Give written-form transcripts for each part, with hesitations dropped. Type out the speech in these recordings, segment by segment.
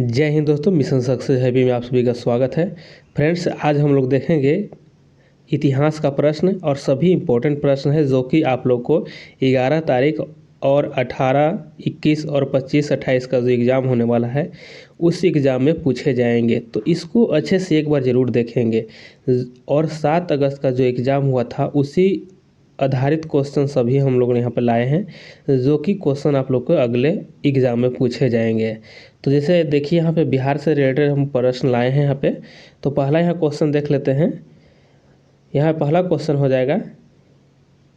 जय हिंद दोस्तों, mission success heavy में आप सभी का स्वागत है। फ्रेंड्स, आज हम लोग देखेंगे इतिहास का प्रश्न और सभी इम्पोर्टेंट प्रश्न है जो कि आप लोग को 11 तारीख और 18, 21 और 25, 28 का जो एग्ज़ाम होने वाला है उस एग्ज़ाम में पूछे जाएंगे। तो इसको अच्छे से एक बार ज़रूर देखेंगे। और 7 अगस्त का जो एग्ज़ाम हुआ था उसी आधारित क्वेश्चन सभी हम लोग ने यहाँ पर लाए हैं जो कि क्वेश्चन आप लोग को अगले एग्ज़ाम में पूछे जाएंगे। तो जैसे देखिए यहाँ पे बिहार से रिलेटेड हम प्रश्न लाए हैं यहाँ पे। तो पहला यहाँ क्वेश्चन देख लेते हैं। यहाँ पहला क्वेश्चन हो जाएगा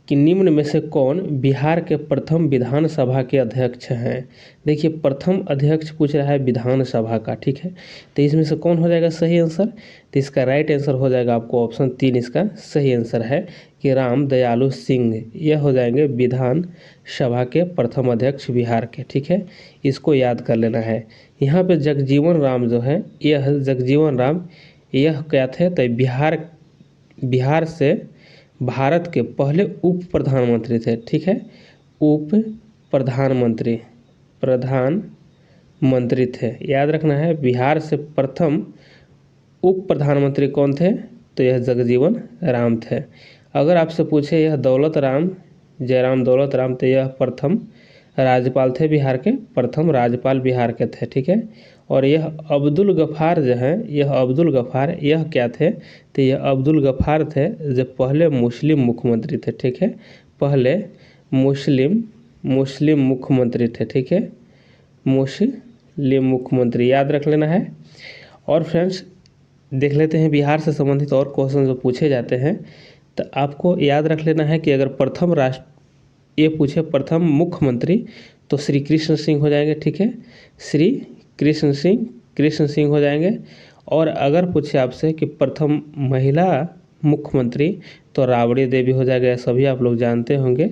कि निम्न में से कौन बिहार के प्रथम विधानसभा के अध्यक्ष हैं। देखिए, प्रथम अध्यक्ष पूछ रहा है विधानसभा का, ठीक है। तो इसमें से कौन हो जाएगा सही आंसर। तो इसका राइट आंसर हो जाएगा आपको ऑप्शन 3, इसका सही आंसर है कि राम दयालु सिंह। यह हो जाएंगे विधान सभा के प्रथम अध्यक्ष बिहार के, ठीक है। इसको याद कर लेना है। यहाँ पे जगजीवन राम जो है, यह जगजीवन राम यह क्या थे, तो बिहार से भारत के पहले उप प्रधानमंत्री थे, ठीक है। उप प्रधानमंत्री थे, याद रखना है। बिहार से प्रथम उप प्रधानमंत्री कौन थे, तो यह जगजीवन राम थे। अगर आपसे पूछे यह दौलत राम जयराम दौलत राम, तो यह प्रथम राज्यपाल थे बिहार के, प्रथम राज्यपाल बिहार के थे, ठीक है। और यह अब्दुल गफ्फार जो है, यह अब्दुल गफ्फार यह क्या थे, तो यह अब्दुल गफ्फार थे जो पहले मुस्लिम मुख्यमंत्री थे, ठीक है। पहले मुस्लिम मुख्यमंत्री थे, ठीक है। मुस्लिम मुख्यमंत्री याद रख लेना है। और फ्रेंड्स देख लेते हैं बिहार से संबंधित और क्वेश्चन जो पूछे जाते हैं। तो आपको याद रख लेना है कि अगर प्रथम मुख्यमंत्री तो श्री कृष्ण सिंह हो जाएंगे, ठीक है। श्री कृष्ण सिंह हो जाएंगे। और अगर पूछे आपसे कि प्रथम महिला मुख्यमंत्री तो राबड़ी देवी हो जाएगा। सभी आप लोग जानते होंगे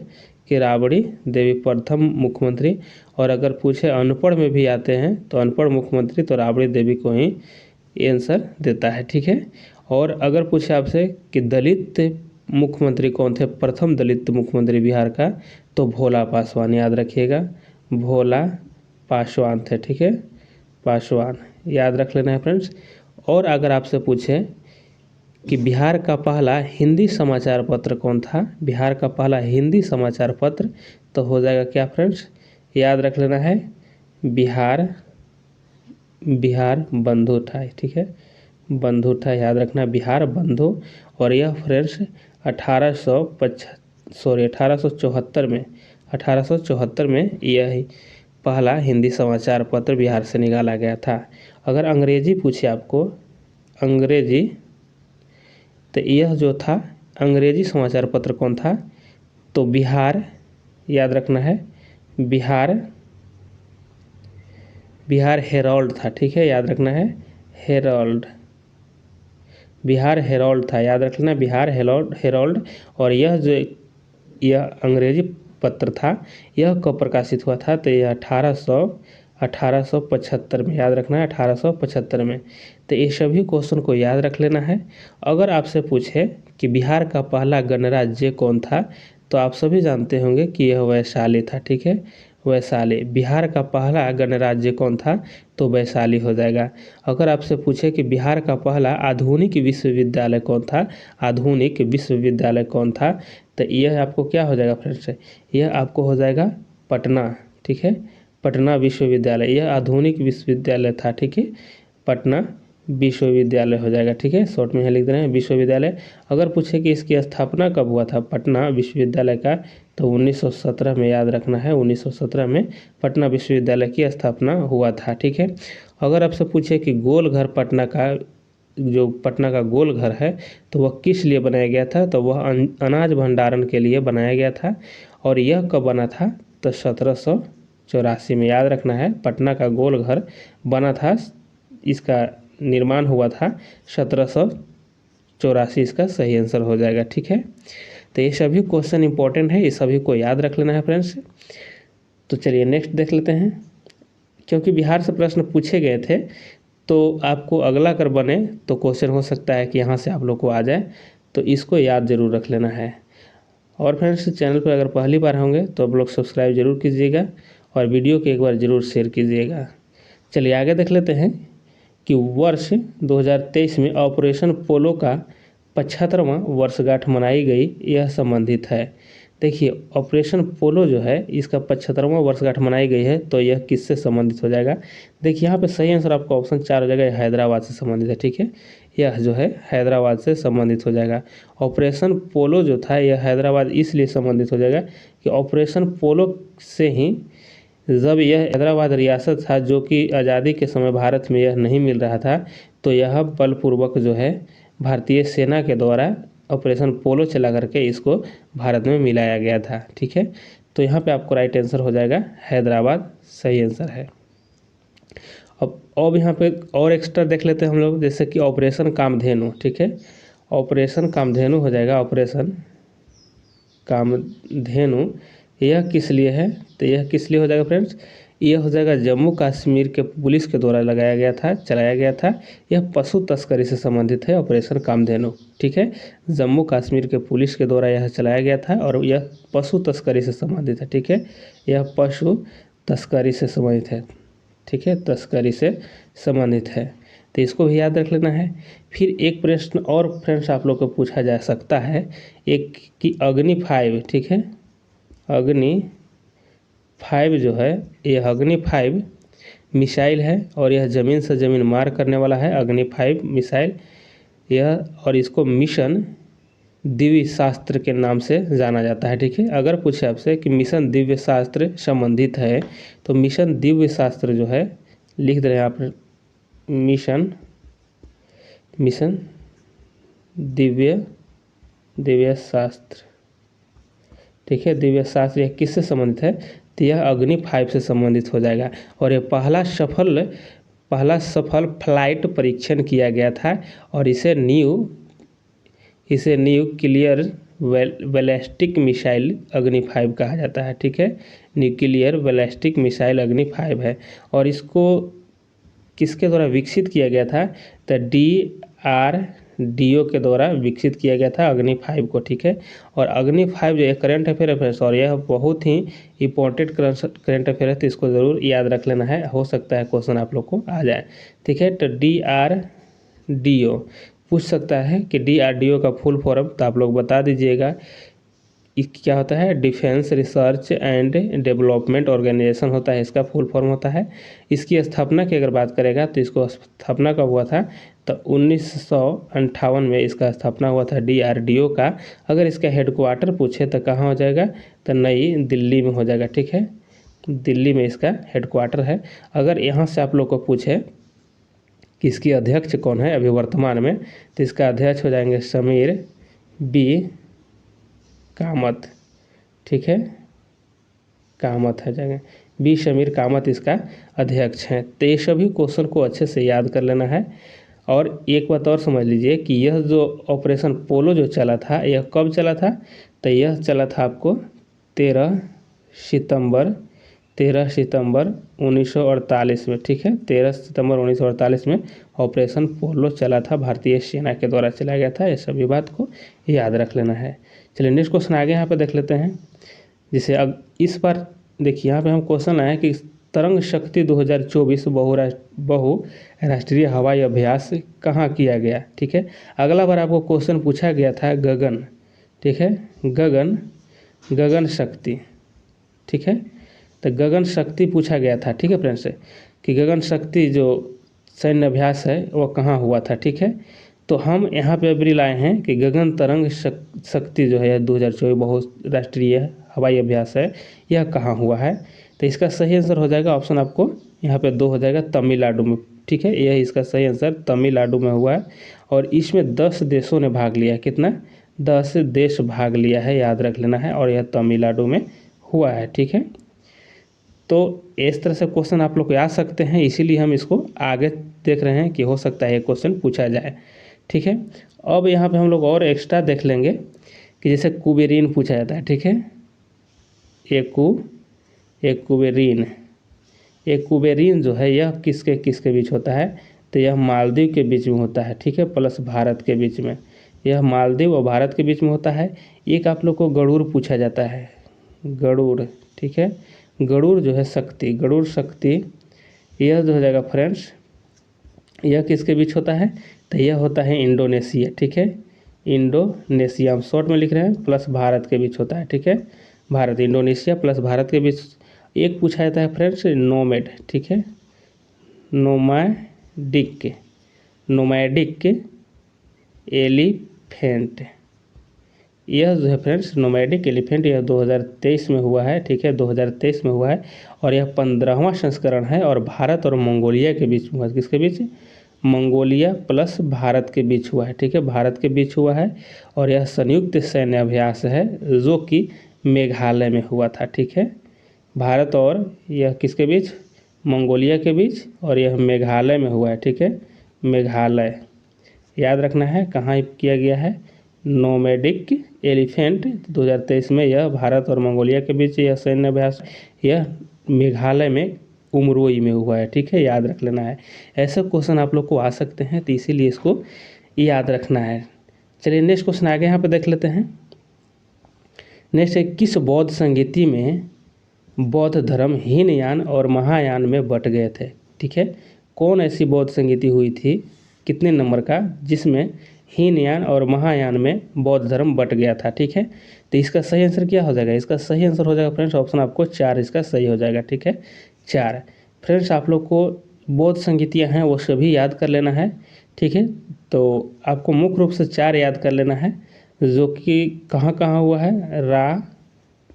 कि राबड़ी देवी प्रथम मुख्यमंत्री। और अगर पूछे अनपढ़ में भी आते हैं तो अनपढ़ मुख्यमंत्री तो राबड़ी देवी को ही आंसर देता है, ठीक है। और अगर पूछे आपसे कि दलित मुख्यमंत्री कौन थे, प्रथम दलित मुख्यमंत्री बिहार का, तो भोला पासवान, याद रखिएगा, भोला पासवान थे, ठीक है। पासवान याद रख लेना है फ्रेंड्स। और अगर आपसे पूछे कि बिहार का पहला हिंदी समाचार पत्र कौन था, बिहार का पहला हिंदी समाचार पत्र, तो हो जाएगा क्या फ्रेंड्स, याद रख लेना है, बिहार बंधु था, ठीक है। बंधु था, याद रखना, बिहार बंधु। और यह फ्रेंड्स 1874 में यह पहला हिंदी समाचार पत्र बिहार से निकाला गया था। अगर अंग्रेजी पूछे आपको, अंग्रेजी, तो यह जो था अंग्रेजी समाचार पत्र कौन था, तो बिहार, याद रखना है, बिहार हेराल्ड था, ठीक है। याद रखना है, हेराल्ड, बिहार हेराल्ड था, याद रखना, बिहार हेराल्ड। और यह अंग्रेजी पत्र था, यह कब प्रकाशित हुआ था, तो यह 1875 में, याद रखना है, 1875 में। तो ये सभी क्वेश्चन को याद रख लेना है। अगर आपसे पूछे कि बिहार का पहला गणराज्य कौन था, तो आप सभी जानते होंगे कि यह वैशाली था, ठीक है। वैशाली, बिहार का पहला गणराज्य कौन था, तो वैशाली हो जाएगा। अगर आपसे पूछे कि बिहार का पहला आधुनिक विश्वविद्यालय कौन था, आधुनिक विश्वविद्यालय कौन था, तो यह आपको क्या हो जाएगा फ्रेंड्स, यह आपको हो जाएगा पटना, ठीक है। पटना विश्वविद्यालय, यह आधुनिक विश्वविद्यालय था, ठीक है। पटना विश्वविद्यालय हो जाएगा, ठीक है। शॉर्ट में यहाँ लिख दे रहे हैं विश्वविद्यालय। अगर पूछे कि इसकी स्थापना कब हुआ था पटना विश्वविद्यालय का, तो 1917 में, याद रखना है, 1917 में पटना विश्वविद्यालय की स्थापना हुआ था, ठीक है। अगर आपसे पूछे कि गोलघर पटना का, जो पटना का गोलघर है, तो वह किस लिए बनाया गया था, तो वह अनाज भंडारण के लिए बनाया गया था। और यह कब बना था, तो 1784 में, याद रखना है, पटना का गोलघर बना था, इसका निर्माण हुआ था 1784, इसका सही आंसर हो जाएगा, ठीक है। तो ये सभी क्वेश्चन इंपॉर्टेंट है, ये सभी को याद रख लेना है फ्रेंड्स। तो चलिए नेक्स्ट देख लेते हैं। क्योंकि बिहार से प्रश्न पूछे गए थे तो आपको अगला अगर बने तो क्वेश्चन हो सकता है कि यहाँ से आप लोग को आ जाए, तो इसको याद ज़रूर रख लेना है। और फ्रेंड्स चैनल पर अगर पहली बार होंगे तो आप लोग सब्सक्राइब जरूर कीजिएगा और वीडियो को एक बार ज़रूर शेयर कीजिएगा। चलिए आगे देख लेते हैं कि वर्ष 2023 में ऑपरेशन पोलो का 75वां वर्षगांठ मनाई गई, यह संबंधित है। देखिए ऑपरेशन पोलो जो है इसका 75वां वर्षगांठ मनाई गई है, तो यह किससे संबंधित हो जाएगा। देखिए यहाँ पे सही आंसर आपका ऑप्शन 4 हो जाएगा, यह हैदराबाद से संबंधित है। ठीक है, यह जो है हैदराबाद से संबंधित हो जाएगा। ऑपरेशन पोलो जो था यह हैदराबाद इसलिए संबंधित हो जाएगा कि ऑपरेशन पोलो से ही जब यह हैदराबाद रियासत था, जो कि आज़ादी के समय भारत में यह नहीं मिल रहा था, तो यह बलपूर्वक जो है भारतीय सेना के द्वारा ऑपरेशन पोलो चला करके इसको भारत में मिलाया गया था। ठीक है, तो यहाँ पे आपको राइट आंसर हो जाएगा हैदराबाद, सही आंसर है। अब यहाँ पे और एक्स्ट्रा देख लेते हैं हम लोग, जैसे कि ऑपरेशन कामधेनु। ठीक है, ऑपरेशन कामधेनु हो जाएगा, ऑपरेशन कामधेनु यह किस लिए है, तो यह किस लिए हो जाएगा फ्रेंड्स, यह हो जाएगा जम्मू कश्मीर के पुलिस के द्वारा लगाया गया था, चलाया गया था। यह पशु तस्करी से संबंधित है ऑपरेशन कामधेनु। ठीक है, जम्मू कश्मीर के पुलिस के द्वारा यह चलाया गया था और यह पशु तस्करी से संबंधित है। ठीक है, यह पशु तस्करी से संबंधित है। ठीक है, तस्करी से संबंधित है, तो इसको भी याद रख लेना है। फिर एक प्रश्न और फ्रेंड्स आप लोग को पूछा जा सकता है, एक कि अग्नि 5, ठीक है, अग्नि 5 जो है, यह अग्नि 5 मिसाइल है और यह ज़मीन से ज़मीन मार करने वाला है। अग्नि 5 मिसाइल यह, और इसको मिशन दिव्य शास्त्र के नाम से जाना जाता है। ठीक है, अगर पूछे आपसे कि मिशन दिव्य शास्त्र संबंधित है, तो मिशन दिव्य शास्त्र जो है लिख दे रहे हैं आप, मिशन दिव्य शास्त्र। ठीक है, दिव्य शास्त्र यह किससे संबंधित है, तो यह अग्नि 5 से संबंधित हो जाएगा। और यह पहला सफल फ्लाइट परीक्षण किया गया था और इसे न्यूक्लियर बैलिस्टिक मिसाइल अग्नि 5 कहा जाता है। ठीक है, न्यूक्लियर बैलिस्टिक मिसाइल अग्नि 5 है और इसको किसके द्वारा विकसित किया गया था, तो DRDO के द्वारा विकसित किया गया था अग्नि 5 को। ठीक है, और अग्नि 5 जो एक करंट अफेयर है और यह बहुत ही इंपॉर्टेंट करंट अफेयर है, तो इसको ज़रूर याद रख लेना है, हो सकता है क्वेश्चन आप लोग को आ जाए। ठीक है, तो DRDO पूछ सकता है कि DRDO का फुल फॉर्म तो आप लोग बता दीजिएगा, क्या होता है, defence research and development organisation होता है, इसका फुल फॉर्म होता है। इसकी स्थापना की अगर बात करेगा तो इसको स्थापना कब हुआ था, तो 1958 में इसका स्थापना हुआ था DRDO का। अगर इसका हेडक्वार्टर पूछे तो कहाँ हो जाएगा, तो नई दिल्ली में हो जाएगा। ठीक है, दिल्ली में इसका हेडक्वार्टर है। अगर यहाँ से आप लोग को पूछे कि इसकी अध्यक्ष कौन है अभी वर्तमान में, तो इसका अध्यक्ष हो जाएंगे समीर बी कामत। ठीक है, कामत है जगह बी समीर कामत इसका अध्यक्ष हैं। तो ये सभी क्वेश्चन को अच्छे से याद कर लेना है। और एक बात और समझ लीजिए कि यह जो ऑपरेशन पोलो जो चला था, यह कब चला था, तो यह चला था आपको 13 सितंबर 1948 में। ठीक है, 13 सितंबर 1948 में ऑपरेशन पोलो चला था, भारतीय सेना के द्वारा चलाया गया था। ये सभी बात को याद रख लेना है। चलिए नेक्स्ट क्वेश्चन आगे यहाँ पे देख लेते हैं। जिसे अब इस बार देखिए यहाँ पे हम क्वेश्चन आया कि तरंग शक्ति 2024 बहुराष्ट्रीय हवाई अभ्यास कहाँ किया गया। ठीक है, अगला बार आपको क्वेश्चन पूछा गया था गगन। ठीक है, गगन शक्ति। ठीक है, तो गगन शक्ति पूछा गया था। ठीक है फ्रेंड्स, कि गगन शक्ति जो सैन्य अभ्यास है वो कहाँ हुआ था। ठीक है, तो हम यहाँ पे अभी लाए हैं कि गगन तरंग शक्ति जो है 2024 बहुराष्ट्रीय हवाई अभ्यास है, यह कहाँ हुआ है। तो इसका सही आंसर हो जाएगा ऑप्शन आपको यहाँ पे 2 हो जाएगा, तमिलनाडु में। ठीक है, यह इसका सही आंसर तमिलनाडु में हुआ है और इसमें 10 देशों ने भाग लिया है। कितना, 10 देश भाग लिया है, याद रख लेना है, और यह तमिलनाडु में हुआ है। ठीक है, तो इस तरह से क्वेश्चन आप लोग को आ सकते हैं, इसीलिए हम इसको आगे देख रहे हैं कि हो सकता है ये क्वेश्चन पूछा जाए। ठीक है, अब यहाँ पे हम लोग और एक्स्ट्रा देख लेंगे कि जैसे कुबेरिन पूछा जाता है। ठीक है, कुबेरिन जो है यह किसके बीच होता है, तो यह मालदीव के बीच में होता है। ठीक है, प्लस भारत के बीच में, यह मालदीव और भारत के बीच में होता है। एक आप लोग को गरुड़ पूछा जाता है, गरुड़। ठीक है, गरुड़ जो है शक्ति, गरुड़ शक्ति यह जो हो जाएगा फ्रेंड्स, यह किसके बीच होता है, तो यह होता है इंडोनेशिया, ठीक है, इंडोनेशिया हम शॉर्ट में लिख रहे हैं, प्लस भारत के बीच होता है, ठीक है, भारत, इंडोनेशिया प्लस भारत के बीच। एक पूछा जाता है फ्रेंड्स नोमैड, ठीक है, नोमैडिक, नोमैडिक एलिफेंट, यह जो है फ्रेंड्स नोमैडिक एलिफेंट, यह 2023 में हुआ है, ठीक है, 2023 में हुआ है और यह 15वां संस्करण है और भारत और मंगोलिया के बीच हुआ है। किसके बीच, मंगोलिया प्लस भारत के बीच हुआ है, ठीक है, भारत के बीच हुआ है और यह संयुक्त सैन्य अभ्यास है जो कि मेघालय में हुआ था, ठीक है, भारत और यह किसके बीच, मंगोलिया के बीच, और यह मेघालय में हुआ है, ठीक है, मेघालय, याद रखना है कहाँ किया गया है, नोमैडिक एलिफेंट 2023 में यह भारत और मंगोलिया के बीच यह सैन्य अभ्यास, यह मेघालय में उमरोई में हुआ है, ठीक है, याद रख लेना है। ऐसे क्वेश्चन आप लोग को आ सकते हैं तो इसीलिए इसको याद रखना है। चलिए नेक्स्ट क्वेश्चन आगे यहाँ पे देख लेते हैं। नेक्स्ट है, किस बौद्ध संगीति में बौद्ध धर्म हीनयान और महायान में बट गए थे, ठीक है, कौन ऐसी बौद्ध संगीति हुई थी, कितने नंबर का, जिसमें हीनयान और महायान में बौद्ध धर्म बट गया था, ठीक है, तो इसका सही आंसर क्या हो जाएगा, इसका सही आंसर हो जाएगा फ्रेंड्स ऑप्शन आपको 4 इसका सही हो जाएगा, ठीक है, 4। फ्रेंड्स आप लोग को बौद्ध संगीतियाँ हैं वो सभी याद कर लेना है, ठीक है, तो आपको मुख्य रूप से 4 याद कर लेना है जो कि कहाँ कहाँ हुआ है, रा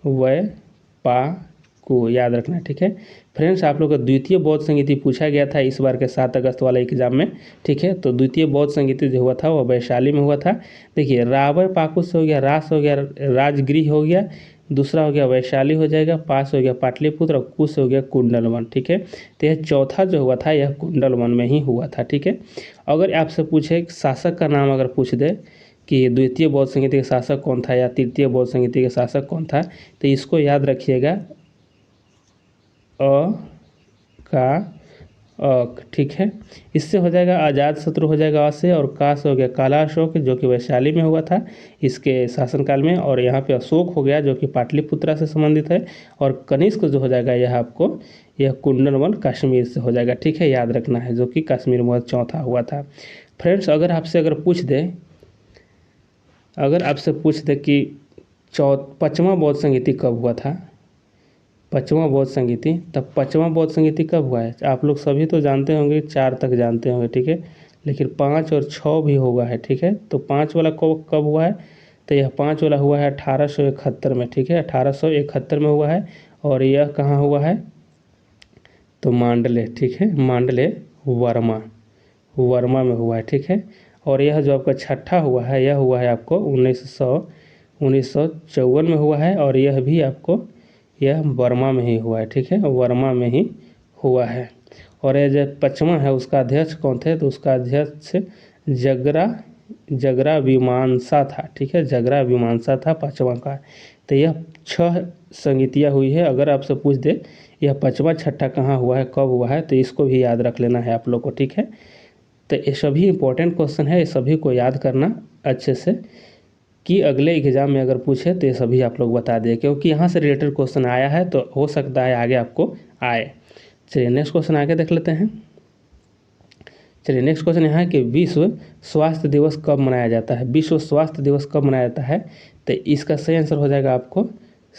व पा को याद रखना है, ठीक है। फ्रेंड्स आप लोग का द्वितीय बौद्ध संगीति पूछा गया था इस बार के 7 अगस्त वाले एग्जाम में, ठीक है, तो द्वितीय बौद्ध संगीति जो हुआ था वह वैशाली में हुआ था। देखिए रावय पाकु से हो गया, रास हो गया, राजगृह हो गया, दूसरा हो गया वैशाली हो जाएगा, पास हो गया पाटलिपुत्र और कुश हो गया कुंडलवन, ठीक है, तो यह चौथा जो हुआ था यह कुंडलवन में ही हुआ था, ठीक है। अगर आपसे पूछे शासक का नाम अगर पूछ दे कि द्वितीय बौद्ध संगीति का शासक कौन था या तृतीय बौद्ध संगीति का शासक कौन था, तो इसको याद रखिएगा अ का अक, ठीक है, इससे हो जाएगा अजात शत्रु हो जाएगा अ से, और का से हो गया काला अशोक जो कि वैशाली में हुआ था इसके शासनकाल में, और यहाँ पे अशोक हो गया जो कि पाटलिपुत्रा से संबंधित है, और कनिष्क जो हो जाएगा यह आपको यह कुंडलवन कश्मीर से हो जाएगा, ठीक है, याद रखना है, जो कि कश्मीर में चौथा हुआ था। फ्रेंड्स अगर आपसे पूछ दे कि 5वां बौद्ध संगीति कब हुआ था, 5वां बौद्ध संगीति, तब 5वां बौद्ध संगीति कब हुआ है, आप लोग सभी तो जानते होंगे, 4 तक जानते होंगे, ठीक है, लेकिन 5 और 6 भी हुआ है, ठीक है, तो 5 वाला कब हुआ है, तो यह 5 वाला हुआ है 1871 में, ठीक है, 1871 में हुआ है, और यह कहाँ हुआ है, तो मांडले, ठीक है, मांडले वर्मा में हुआ है, ठीक है, और यह जो आपका छठा हुआ है यह हुआ है आपको 1954 में हुआ है, और यह भी आपको यह वर्मा में ही हुआ है, ठीक है, वर्मा में ही हुआ है। और यह जो 5वां है उसका अध्यक्ष कौन थे, तो उसका अध्यक्ष जगरा विमानसा था, ठीक है, जगरा विमानसा था 5वां का। तो यह 6 संगीतियाँ हुई है। अगर आपसे पूछ दे यह 5वां छठा कहाँ हुआ है, कब हुआ है, तो इसको भी याद रख लेना है आप लोग को, ठीक है। तो ये सभी इंपॉर्टेंट क्वेश्चन है, ये सभी को याद करना अच्छे से कि अगले एग्जाम में अगर पूछे तो ये सभी आप लोग बता दें, क्योंकि यहाँ से रिलेटेड क्वेश्चन आया है तो हो सकता है आगे आपको आए। चलिए नेक्स्ट क्वेश्चन आगे देख लेते हैं। चलिए नेक्स्ट क्वेश्चन यहाँ है कि विश्व स्वास्थ्य दिवस कब मनाया जाता है, विश्व स्वास्थ्य दिवस कब मनाया जाता है, तो इसका सही आंसर हो जाएगा आपको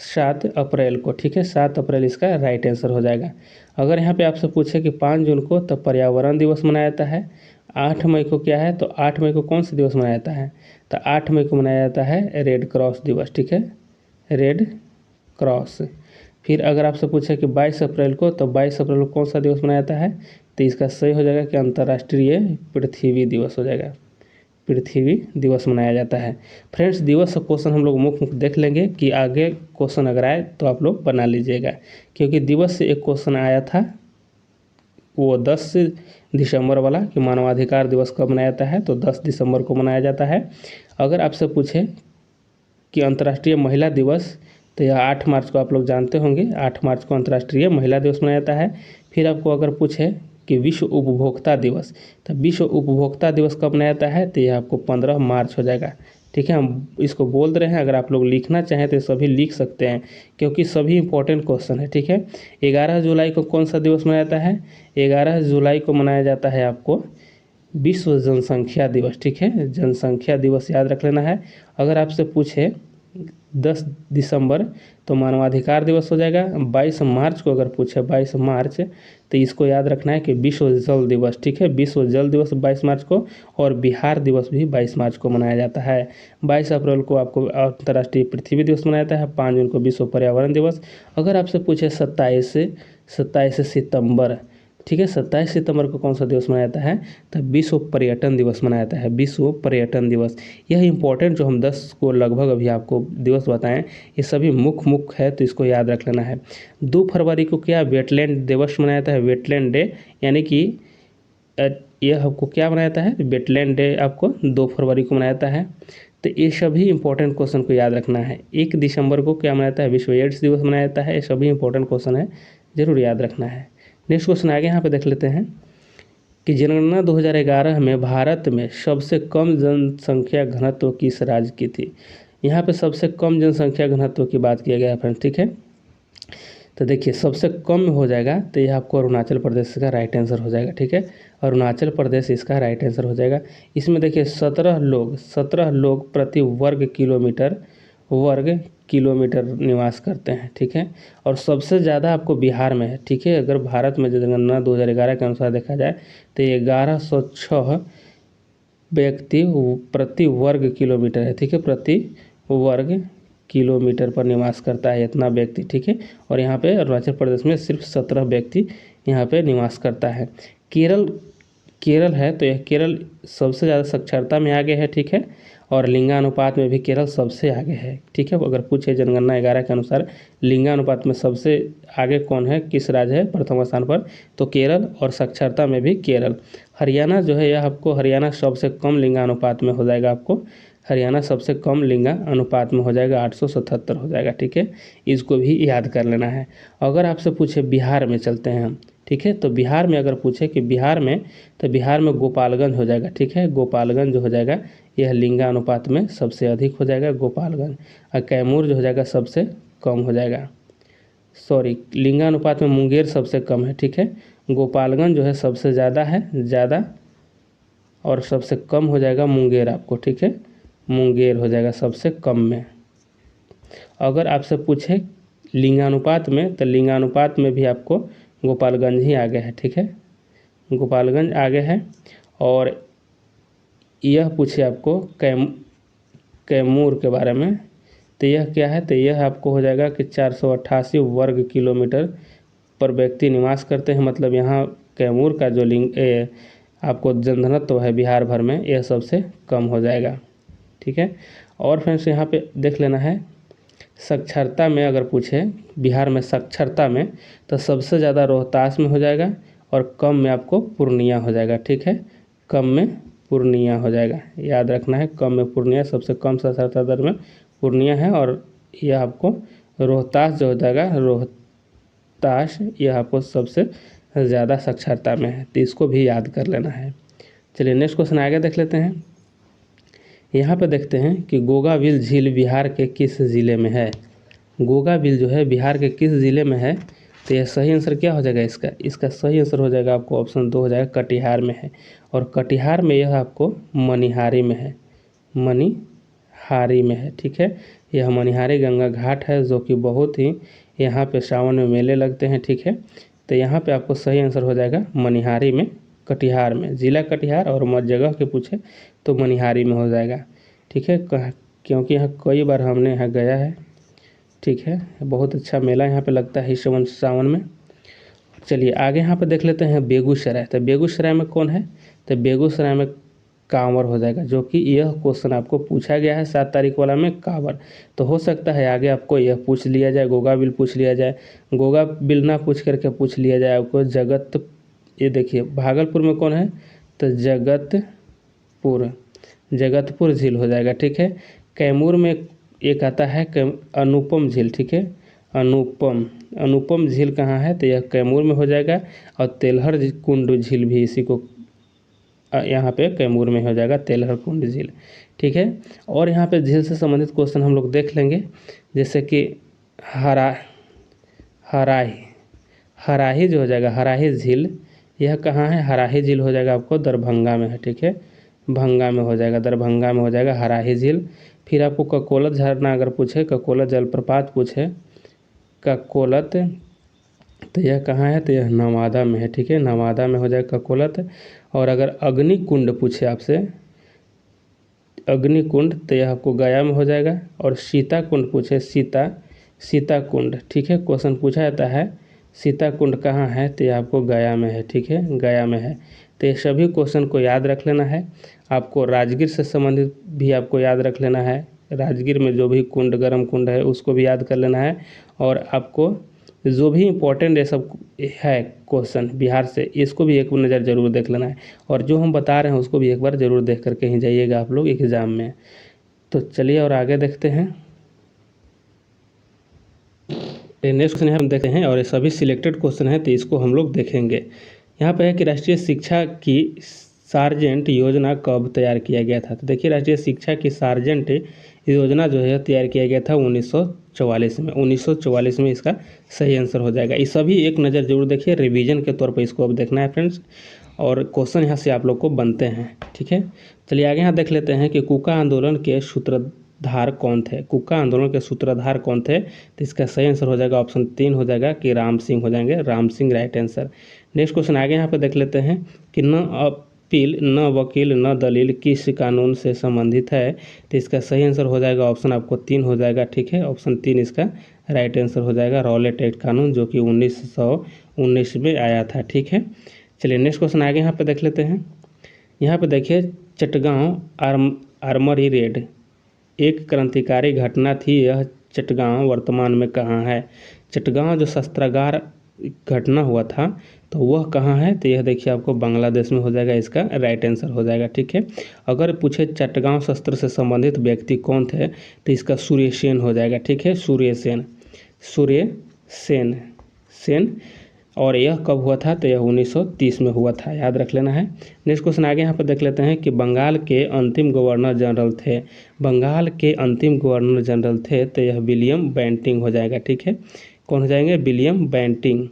7 अप्रैल को, ठीक है, 7 अप्रैल इसका राइट आंसर हो जाएगा। अगर यहाँ पे आपसे पूछे कि 5 जून को तो पर्यावरण दिवस मनाया जाता है, 8 मई को क्या है, तो 8 मई को कौन सा दिवस मनाया जाता है, तो 8 मई को मनाया जाता है रेड क्रॉस दिवस, ठीक है, रेड क्रॉस। फिर अगर आपसे पूछे कि 22 अप्रैल को, तो 22 अप्रैल को कौन सा दिवस मनाया जाता है, तो इसका सही हो जाएगा कि अंतर्राष्ट्रीय पृथ्वी दिवस हो जाएगा, पृथ्वी दिवस मनाया जाता है। फ्रेंड्स दिवस का क्वेश्चन हम लोग मुख्य देख लेंगे कि आगे क्वेश्चन अगर आए तो आप लोग बना लीजिएगा, क्योंकि दिवस से एक क्वेश्चन आया था वो 10 दिसंबर वाला कि मानवाधिकार दिवस कब मनाया जाता है, तो 10 दिसंबर को मनाया जाता है। अगर आपसे पूछे कि अंतर्राष्ट्रीय महिला दिवस, तो यह 8 मार्च को आप लोग जानते होंगे, 8 मार्च को अंतर्राष्ट्रीय महिला दिवस मनाया जाता है। फिर आपको अगर पूछे कि विश्व उपभोक्ता दिवस, तो विश्व उपभोक्ता दिवस कब मनाया जाता है, तो यह आपको 15 मार्च हो जाएगा, ठीक है, हम इसको बोल रहे हैं। अगर आप लोग लिखना चाहें तो सभी लिख सकते हैं, क्योंकि सभी इंपॉर्टेंट क्वेश्चन है। ठीक है, 11 जुलाई को कौन सा दिवस मनाया जाता है? 11 जुलाई को मनाया जाता है आपको विश्व जनसंख्या दिवस। ठीक है, जनसंख्या दिवस याद रख लेना है। अगर आपसे पूछे 10 दिसंबर तो मानवाधिकार दिवस हो जाएगा। 22 मार्च को अगर पूछे 22 मार्च तो इसको याद रखना है कि विश्व जल दिवस। ठीक है, विश्व जल दिवस 22 मार्च को, और बिहार दिवस भी 22 मार्च को मनाया जाता है। 22 अप्रैल को आपको अंतर्राष्ट्रीय पृथ्वी दिवस मनाया जाता है। 5 जून को विश्व पर्यावरण दिवस। अगर आपसे पूछे 27 सितंबर, ठीक है, 27 सितंबर को कौन सा दिवस मनाया जाता है? तो विश्व पर्यटन दिवस मनाया जाता है, विश्व पर्यटन दिवस। यह इंपॉर्टेंट जो हम 10 को लगभग अभी आपको दिवस बताएं, ये सभी मुख्य है, तो इसको याद रख लेना है। 2 फरवरी को क्या वेटलैंड दिवस मनाया जाता है? वेटलैंड डे, यानी कि यह आपको क्या मनाया जाता है? वेटलैंड डे आपको 2 फरवरी को मनाया जाता है। तो ये सभी इंपॉर्टेंट क्वेश्चन को याद रखना है। 1 दिसंबर को क्या मनाया जाता है? विश्व एड्स दिवस मनाया जाता है। ये सभी इंपॉर्टेंट क्वेश्चन है, जरूर याद रखना है। नेक्स्ट क्वेश्चन आगे यहाँ पे देख लेते हैं कि जनगणना 2011 में भारत में सबसे कम जनसंख्या घनत्व किस राज्य की थी? यहाँ पे सबसे कम जनसंख्या घनत्व की बात किया गया है फ्रेंड्स। ठीक है, तो देखिए सबसे कम हो जाएगा तो यह आपको अरुणाचल प्रदेश का राइट आंसर हो जाएगा। ठीक है, अरुणाचल प्रदेश इसका राइट आंसर हो जाएगा। इसमें देखिए 17 लोग प्रति वर्ग किलोमीटर निवास करते हैं। ठीक है, और सबसे ज़्यादा आपको बिहार में है। ठीक है, अगर भारत में जनगणना 2011 के अनुसार देखा जाए तो 1106 व्यक्ति प्रति वर्ग किलोमीटर है। ठीक है, प्रति वर्ग किलोमीटर पर निवास करता है इतना व्यक्ति। ठीक है, और यहाँ पे अरुणाचल प्रदेश में सिर्फ 17 व्यक्ति यहाँ पे निवास करता है। केरल है, तो यह केरल सबसे ज़्यादा साक्षरता में आगे है। ठीक है, और लिंगानुपात में भी केरल सबसे आगे है। ठीक है, अगर पूछे जनगणना 11 के अनुसार लिंगानुपात में सबसे आगे कौन है, किस राज्य है प्रथम स्थान पर? तो केरल, और साक्षरता में भी केरल। हरियाणा जो है, यह आपको हरियाणा सबसे कम लिंगानुपात में हो जाएगा। आपको हरियाणा सबसे कम लिंगा अनुपात में हो जाएगा, 877 हो जाएगा। ठीक है, इसको भी याद कर लेना है। अगर आपसे पूछे बिहार में चलते हैं हम, ठीक है, तो बिहार में अगर पूछे कि बिहार में, तो बिहार में गोपालगंज हो जाएगा। ठीक है, गोपालगंज जो हो जाएगा यह लिंगा अनुपात में सबसे अधिक हो जाएगा गोपालगंज, और कैमूर जो हो जाएगा सबसे कम हो जाएगा। सॉरी, लिंगानुपात में मुंगेर सबसे कम है। ठीक है, गोपालगंज जो है सबसे ज़्यादा है, और सबसे कम हो जाएगा मुंगेर आपको। ठीक है, मुंगेर हो जाएगा सबसे कम में। अगर आपसे पूछे लिंगानुपात में, तो लिंगानुपात में भी आपको गोपालगंज ही आगे है। ठीक है, गोपालगंज आगे है। और यह पूछे आपको कैमूर के बारे में, तो यह क्या है? तो यह आपको हो जाएगा कि 488 वर्ग किलोमीटर पर व्यक्ति निवास करते हैं। मतलब यहाँ कैमूर का जो आपको जनघनत्व है बिहार भर में, यह सबसे कम हो जाएगा। ठीक है, और फ्रेंड्स यहाँ पे देख लेना है साक्षरता में। अगर पूछे बिहार में साक्षरता में, तो सबसे ज़्यादा रोहतास में हो जाएगा, और कम में आपको पूर्णिया हो जाएगा। ठीक है, कम में पूर्णिया हो जाएगा, याद रखना है। कम में पूर्णिया, सबसे कम साक्षरता दर में पूर्णिया है, और यह आपको रोहतास जो हो जाएगा, रोहतास यह आपको सबसे ज़्यादा साक्षरता में है, तो इसको भी याद कर लेना है। चलिए नेक्स्ट क्वेश्चन आगे देख लेते हैं। यहाँ पे देखते हैं कि गोगाबिल झील बिहार के किस ज़िले में है? गोगाबिल जो है बिहार के किस ज़िले में है? तो यह सही आंसर क्या हो जाएगा इसका सही आंसर हो जाएगा आपको ऑप्शन 2 हो जाएगा, कटिहार में है। और कटिहार में यह आपको मनिहारी में है, मनिहारी में है। ठीक है, यह मनिहारी गंगा घाट है, जो कि बहुत ही यहाँ पे सावन में मेले लगते हैं। ठीक है, तो यहाँ पे आपको सही आंसर हो जाएगा मनिहारी में, कटिहार में। ज़िला कटिहार और मत जगह के पूछे तो मनिहारी में हो जाएगा। ठीक है, क्योंकि यहाँ कई बार हमने यहाँ गया है। ठीक है, बहुत अच्छा मेला यहाँ पे लगता है इस सावन में। चलिए आगे यहाँ पे देख लेते हैं बेगूसराय। तो बेगूसराय में कौन है? तो बेगूसराय में कांवर हो जाएगा, जो कि यह क्वेश्चन आपको पूछा गया है 7 तारीख वाला में, कांवर। तो हो सकता है आगे आपको यह पूछ लिया जाए, गोगाबिल पूछ लिया जाए, गोगाबिल ना पूछ करके पूछ लिया जाए आपको ये देखिए भागलपुर में कौन है? तो जगतपुर झील हो जाएगा। ठीक है, कैमूर में एक आता है अनुपम झील। ठीक है, अनुपम झील कहाँ है? तो यह कैमूर में हो जाएगा। और तेलहर कुंड झील भी इसी को यहाँ पे कैमूर में हो जाएगा तेलहर कुंड झील। ठीक है, और यहाँ पे झील से संबंधित क्वेश्चन हम लोग देख लेंगे, जैसे कि हराही हराही जो हो जाएगा हराही झील, यह कहाँ है? हराही झील हो जाएगा आपको दरभंगा में है। ठीक है, भंगा में हो जाएगा, दरभंगा में हो जाएगा हराही झील। फिर आपको ककोलत झरना अगर पूछे, ककोलत जलप्रपात पूछे, ककोलत, तो यह कहाँ है? तो यह नवादा में है। ठीक है, नवादा में हो जाएगा ककोलत। और अगर अग्निकुंड पूछे आपसे, अग्निकुंड, तो यह आपको गया में हो जाएगा। और सीता कुंड पूछे, सीता कुंड, ठीक है, क्वेश्चन पूछा जाता है सीता कुंड कहाँ है? तो यह आपको गया में है। ठीक है, गया में है। तो ये सभी क्वेश्चन को याद रख लेना है। आपको राजगीर से संबंधित भी आपको याद रख लेना है, राजगीर में जो भी कुंड, गर्म कुंड है उसको भी याद कर लेना है। और आपको जो भी इम्पोर्टेंट ये सब है क्वेश्चन बिहार से, इसको भी एक नज़र ज़रूर देख लेना है। और जो हम बता रहे हैं उसको भी एक बार ज़रूर देख करके ही जाइएगा आप लोग एग्ज़ाम में। तो चलिए और आगे देखते हैं। नेक्स्ट क्वेश्चन हम देखते हैं, और ये सभी सिलेक्टेड क्वेश्चन हैं तो इसको हम लोग देखेंगे। यहाँ पे है कि राष्ट्रीय शिक्षा की सार्जेंट योजना कब तैयार किया गया था? तो देखिए, राष्ट्रीय शिक्षा की सार्जेंट योजना जो है तैयार किया गया था 1944 में। 1944 में इसका सही आंसर हो जाएगा। ये सभी एक नज़र जरूर देखिए, रिवीजन के तौर पर इसको अब देखना है फ्रेंड्स, और क्वेश्चन यहाँ से आप लोग को बनते हैं। ठीक है, चलिए आगे यहाँ देख लेते हैं कि कुका आंदोलन के सूत्रधार कौन थे? कुका आंदोलन के सूत्रधार कौन थे? तो इसका सही आंसर हो जाएगा ऑप्शन 3 हो जाएगा कि राम सिंह हो जाएंगे, Ram Singh right answer. Next question आगे यहाँ पे देख लेते हैं कि न अपील, न वकील, न दलील किस कानून से संबंधित है? तो इसका सही आंसर हो जाएगा ऑप्शन आपको 3 हो जाएगा। ठीक है, ऑप्शन 3 इसका राइट आंसर हो जाएगा, रॉलेट एक्ट कानून, जो कि 1919 में आया था। ठीक है, चलिए नेक्स्ट क्वेश्चन आगे यहाँ पे देख लेते हैं। यहाँ पे देखिए, चटगांव आर्मरी रेड एक क्रांतिकारी घटना थी, यह चटगांव वर्तमान में कहाँ है? चटगांव जो शस्त्रागार घटना हुआ था तो वह कहाँ है? तो यह देखिए आपको बांग्लादेश में हो जाएगा, इसका राइट आंसर हो जाएगा। ठीक है, अगर पूछे चटगांव शस्त्र से संबंधित व्यक्ति कौन थे? तो इसका सूर्य सेन हो जाएगा। ठीक है, सूर्य सेन। और यह कब हुआ था? तो यह 1930 में हुआ था, याद रख लेना है। नेक्स्ट क्वेश्चन आगे यहाँ पर देख लेते हैं कि बंगाल के अंतिम गवर्नर जनरल थे, बंगाल के अंतिम गवर्नर जनरल थे, तो यह विलियम बेंटिंग हो जाएगा। ठीक है, कौन हो जाएंगे? विलियम बेंटिंग,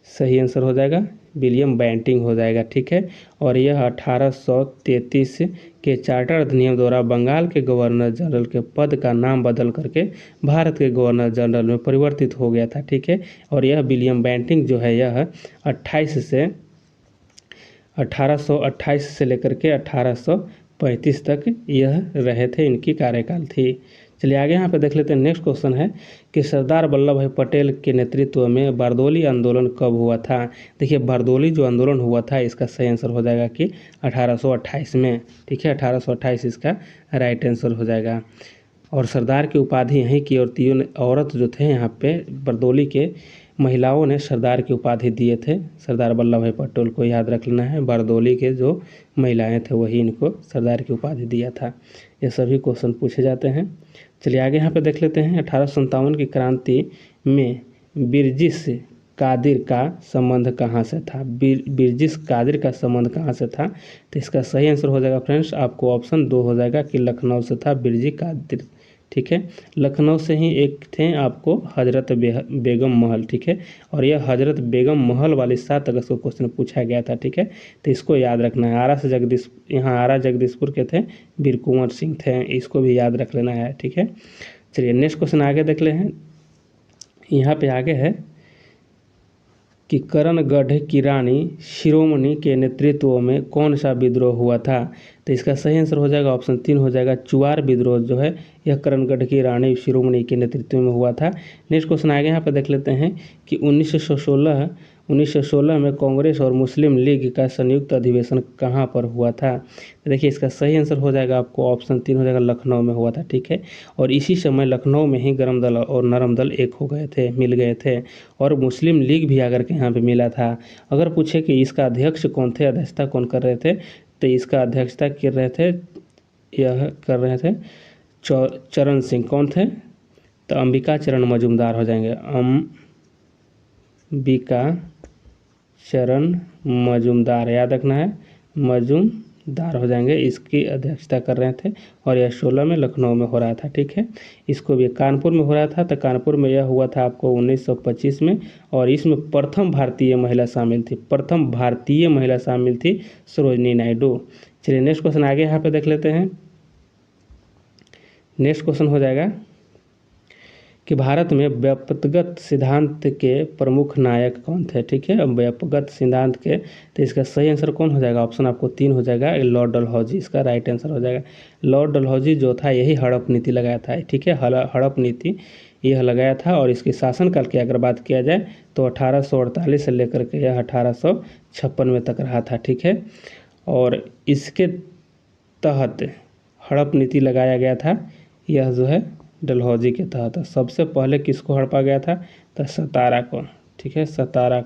सही आंसर हो जाएगा, विलियम बेंटिंग हो जाएगा। ठीक है, और यह 1833 के चार्टर अधिनियम द्वारा बंगाल के गवर्नर जनरल के पद का नाम बदल करके भारत के गवर्नर जनरल में परिवर्तित हो गया था। ठीक है, और यह विलियम बेंटिंग जो है यह 1828 से लेकर के 1835 तक यह रहे थे, इनकी कार्यकाल थी। चलिए आगे यहाँ पे देख लेते हैं। नेक्स्ट क्वेश्चन है कि सरदार वल्लभ भाई पटेल के नेतृत्व में बारदोली आंदोलन कब हुआ था? देखिए, बारदोली जो आंदोलन हुआ था इसका सही आंसर हो जाएगा कि 1828 में। ठीक है, 1828 इसका राइट आंसर हो जाएगा। और सरदार की उपाधि यहीं की औरत जो थे यहाँ पे बारदोली के महिलाओं ने सरदार की उपाधि दिए थे, सरदार वल्लभ भाई पटेल को याद रख लेना है। बारदोली के जो महिलाएं थे वही इनको सरदार की उपाधि दिया था। ये सभी क्वेश्चन पूछे जाते हैं। चलिए आगे यहाँ पे देख लेते हैं। 1857 की क्रांति में बिरजिस कादिर का संबंध कहाँ से था? बिरजिस कादिर का संबंध कहाँ से था? तो इसका सही आंसर हो जाएगा फ्रेंड्स आपको ऑप्शन 2 हो जाएगा कि लखनऊ से था बिरजी कादिर। ठीक है, लखनऊ से ही एक थे आपको हजरत बेगम महल। ठीक है, और यह हजरत बेगम महल वाले 7 अगस्त को क्वेश्चन पूछा गया था। ठीक है, तो इसको याद रखना है। आरा जगदीशपुर के थे वीर कुंवर सिंह थे, इसको भी याद रख लेना है। ठीक है, चलिए नेक्स्ट क्वेश्चन आगे देख ले हैं। यहाँ पे आगे है कि करणगढ़ की रानी शिरोमणि के नेतृत्व में कौन सा विद्रोह हुआ था? तो इसका सही आंसर हो जाएगा ऑप्शन 3 हो जाएगा, चुआर विद्रोह जो है यह करणगढ़ की रानी शिरोमणि के नेतृत्व में हुआ था। नेक्स्ट क्वेश्चन आगे यहाँ पर देख लेते हैं कि 1916 में कांग्रेस और मुस्लिम लीग का संयुक्त अधिवेशन कहाँ पर हुआ था? तो देखिए, इसका सही आंसर हो जाएगा आपको ऑप्शन 3 हो जाएगा, लखनऊ में हुआ था। ठीक है, और इसी समय लखनऊ में ही गरम दल और नरम दल एक हो गए थे, मिल गए थे, और मुस्लिम लीग भी आकर के यहाँ पे मिला था। अगर पूछे कि इसका अध्यक्ष कौन थे, अध्यक्षता कौन कर रहे थे, तो इसका अध्यक्षता कर रहे थे चरण सिंह। कौन थे? तो अंबिका चरण मजूमदार हो जाएंगे, अंबिका चरण मजूमदार, याद रखना है, मजूमदार हो जाएंगे, इसकी अध्यक्षता कर रहे थे। और यह 16 में लखनऊ में हो रहा था, ठीक है। इसको भी कानपुर में हो रहा था, तो कानपुर में यह हुआ था आपको 1925 में। और इसमें प्रथम भारतीय महिला शामिल थी, प्रथम भारतीय महिला शामिल थी सरोजिनी नायडू। चलिए नेक्स्ट क्वेश्चन आगे यहाँ पे देख लेते हैं। नेक्स्ट क्वेश्चन हो जाएगा कि भारत में व्युत्पत्तिगत सिद्धांत के प्रमुख नायक कौन थे, ठीक है। व्युत्पत्तिगत सिद्धांत के, तो इसका सही आंसर कौन हो जाएगा? ऑप्शन आपको 3 हो जाएगा, लॉर्ड डलहौजी इसका राइट आंसर हो जाएगा। लॉर्ड डलहौजी जो था यही हड़प नीति लगाया था, ठीक है। हड़प नीति यह लगाया था। और इसके शासनकाल की अगर बात किया जाए तो 1848 से लेकर के यह 1856 में तक रहा था, ठीक है। और इसके तहत हड़प नीति लगाया गया था, यह जो है डलहौजी के तहत। सबसे पहले किसको हड़पा गया था? तो सतारा को, ठीक है। सतारा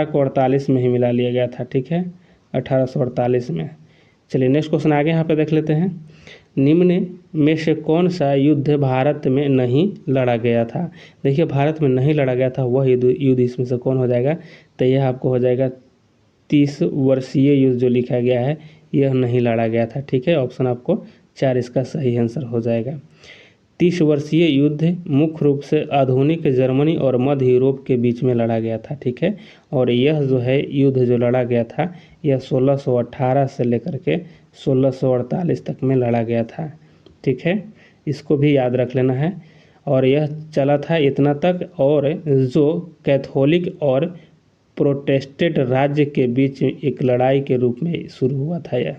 को 48 में ही मिला लिया गया था, ठीक है, 1848 में। चलिए नेक्स्ट क्वेश्चन आगे यहाँ पे देख लेते हैं। निम्न में से कौन सा युद्ध भारत में नहीं लड़ा गया था? देखिए भारत में नहीं लड़ा गया था वह युद्ध इसमें से कौन हो जाएगा? तो यह आपको हो जाएगा 30 वर्षीय युद्ध जो लिखा गया है, यह नहीं लड़ा गया था, ठीक है। ऑप्शन आपको 4 इसका सही आंसर हो जाएगा। 30 वर्षीय युद्ध मुख्य रूप से आधुनिक जर्मनी और मध्य यूरोप के बीच में लड़ा गया था, ठीक है। और यह जो है युद्ध जो लड़ा गया था यह 1618 से लेकर के 1648 तक में लड़ा गया था, ठीक है। इसको भी याद रख लेना है। और यह चला था इतना तक, और जो कैथोलिक और प्रोटेस्टेंट राज्य के बीच एक लड़ाई के रूप में शुरू हुआ था यह।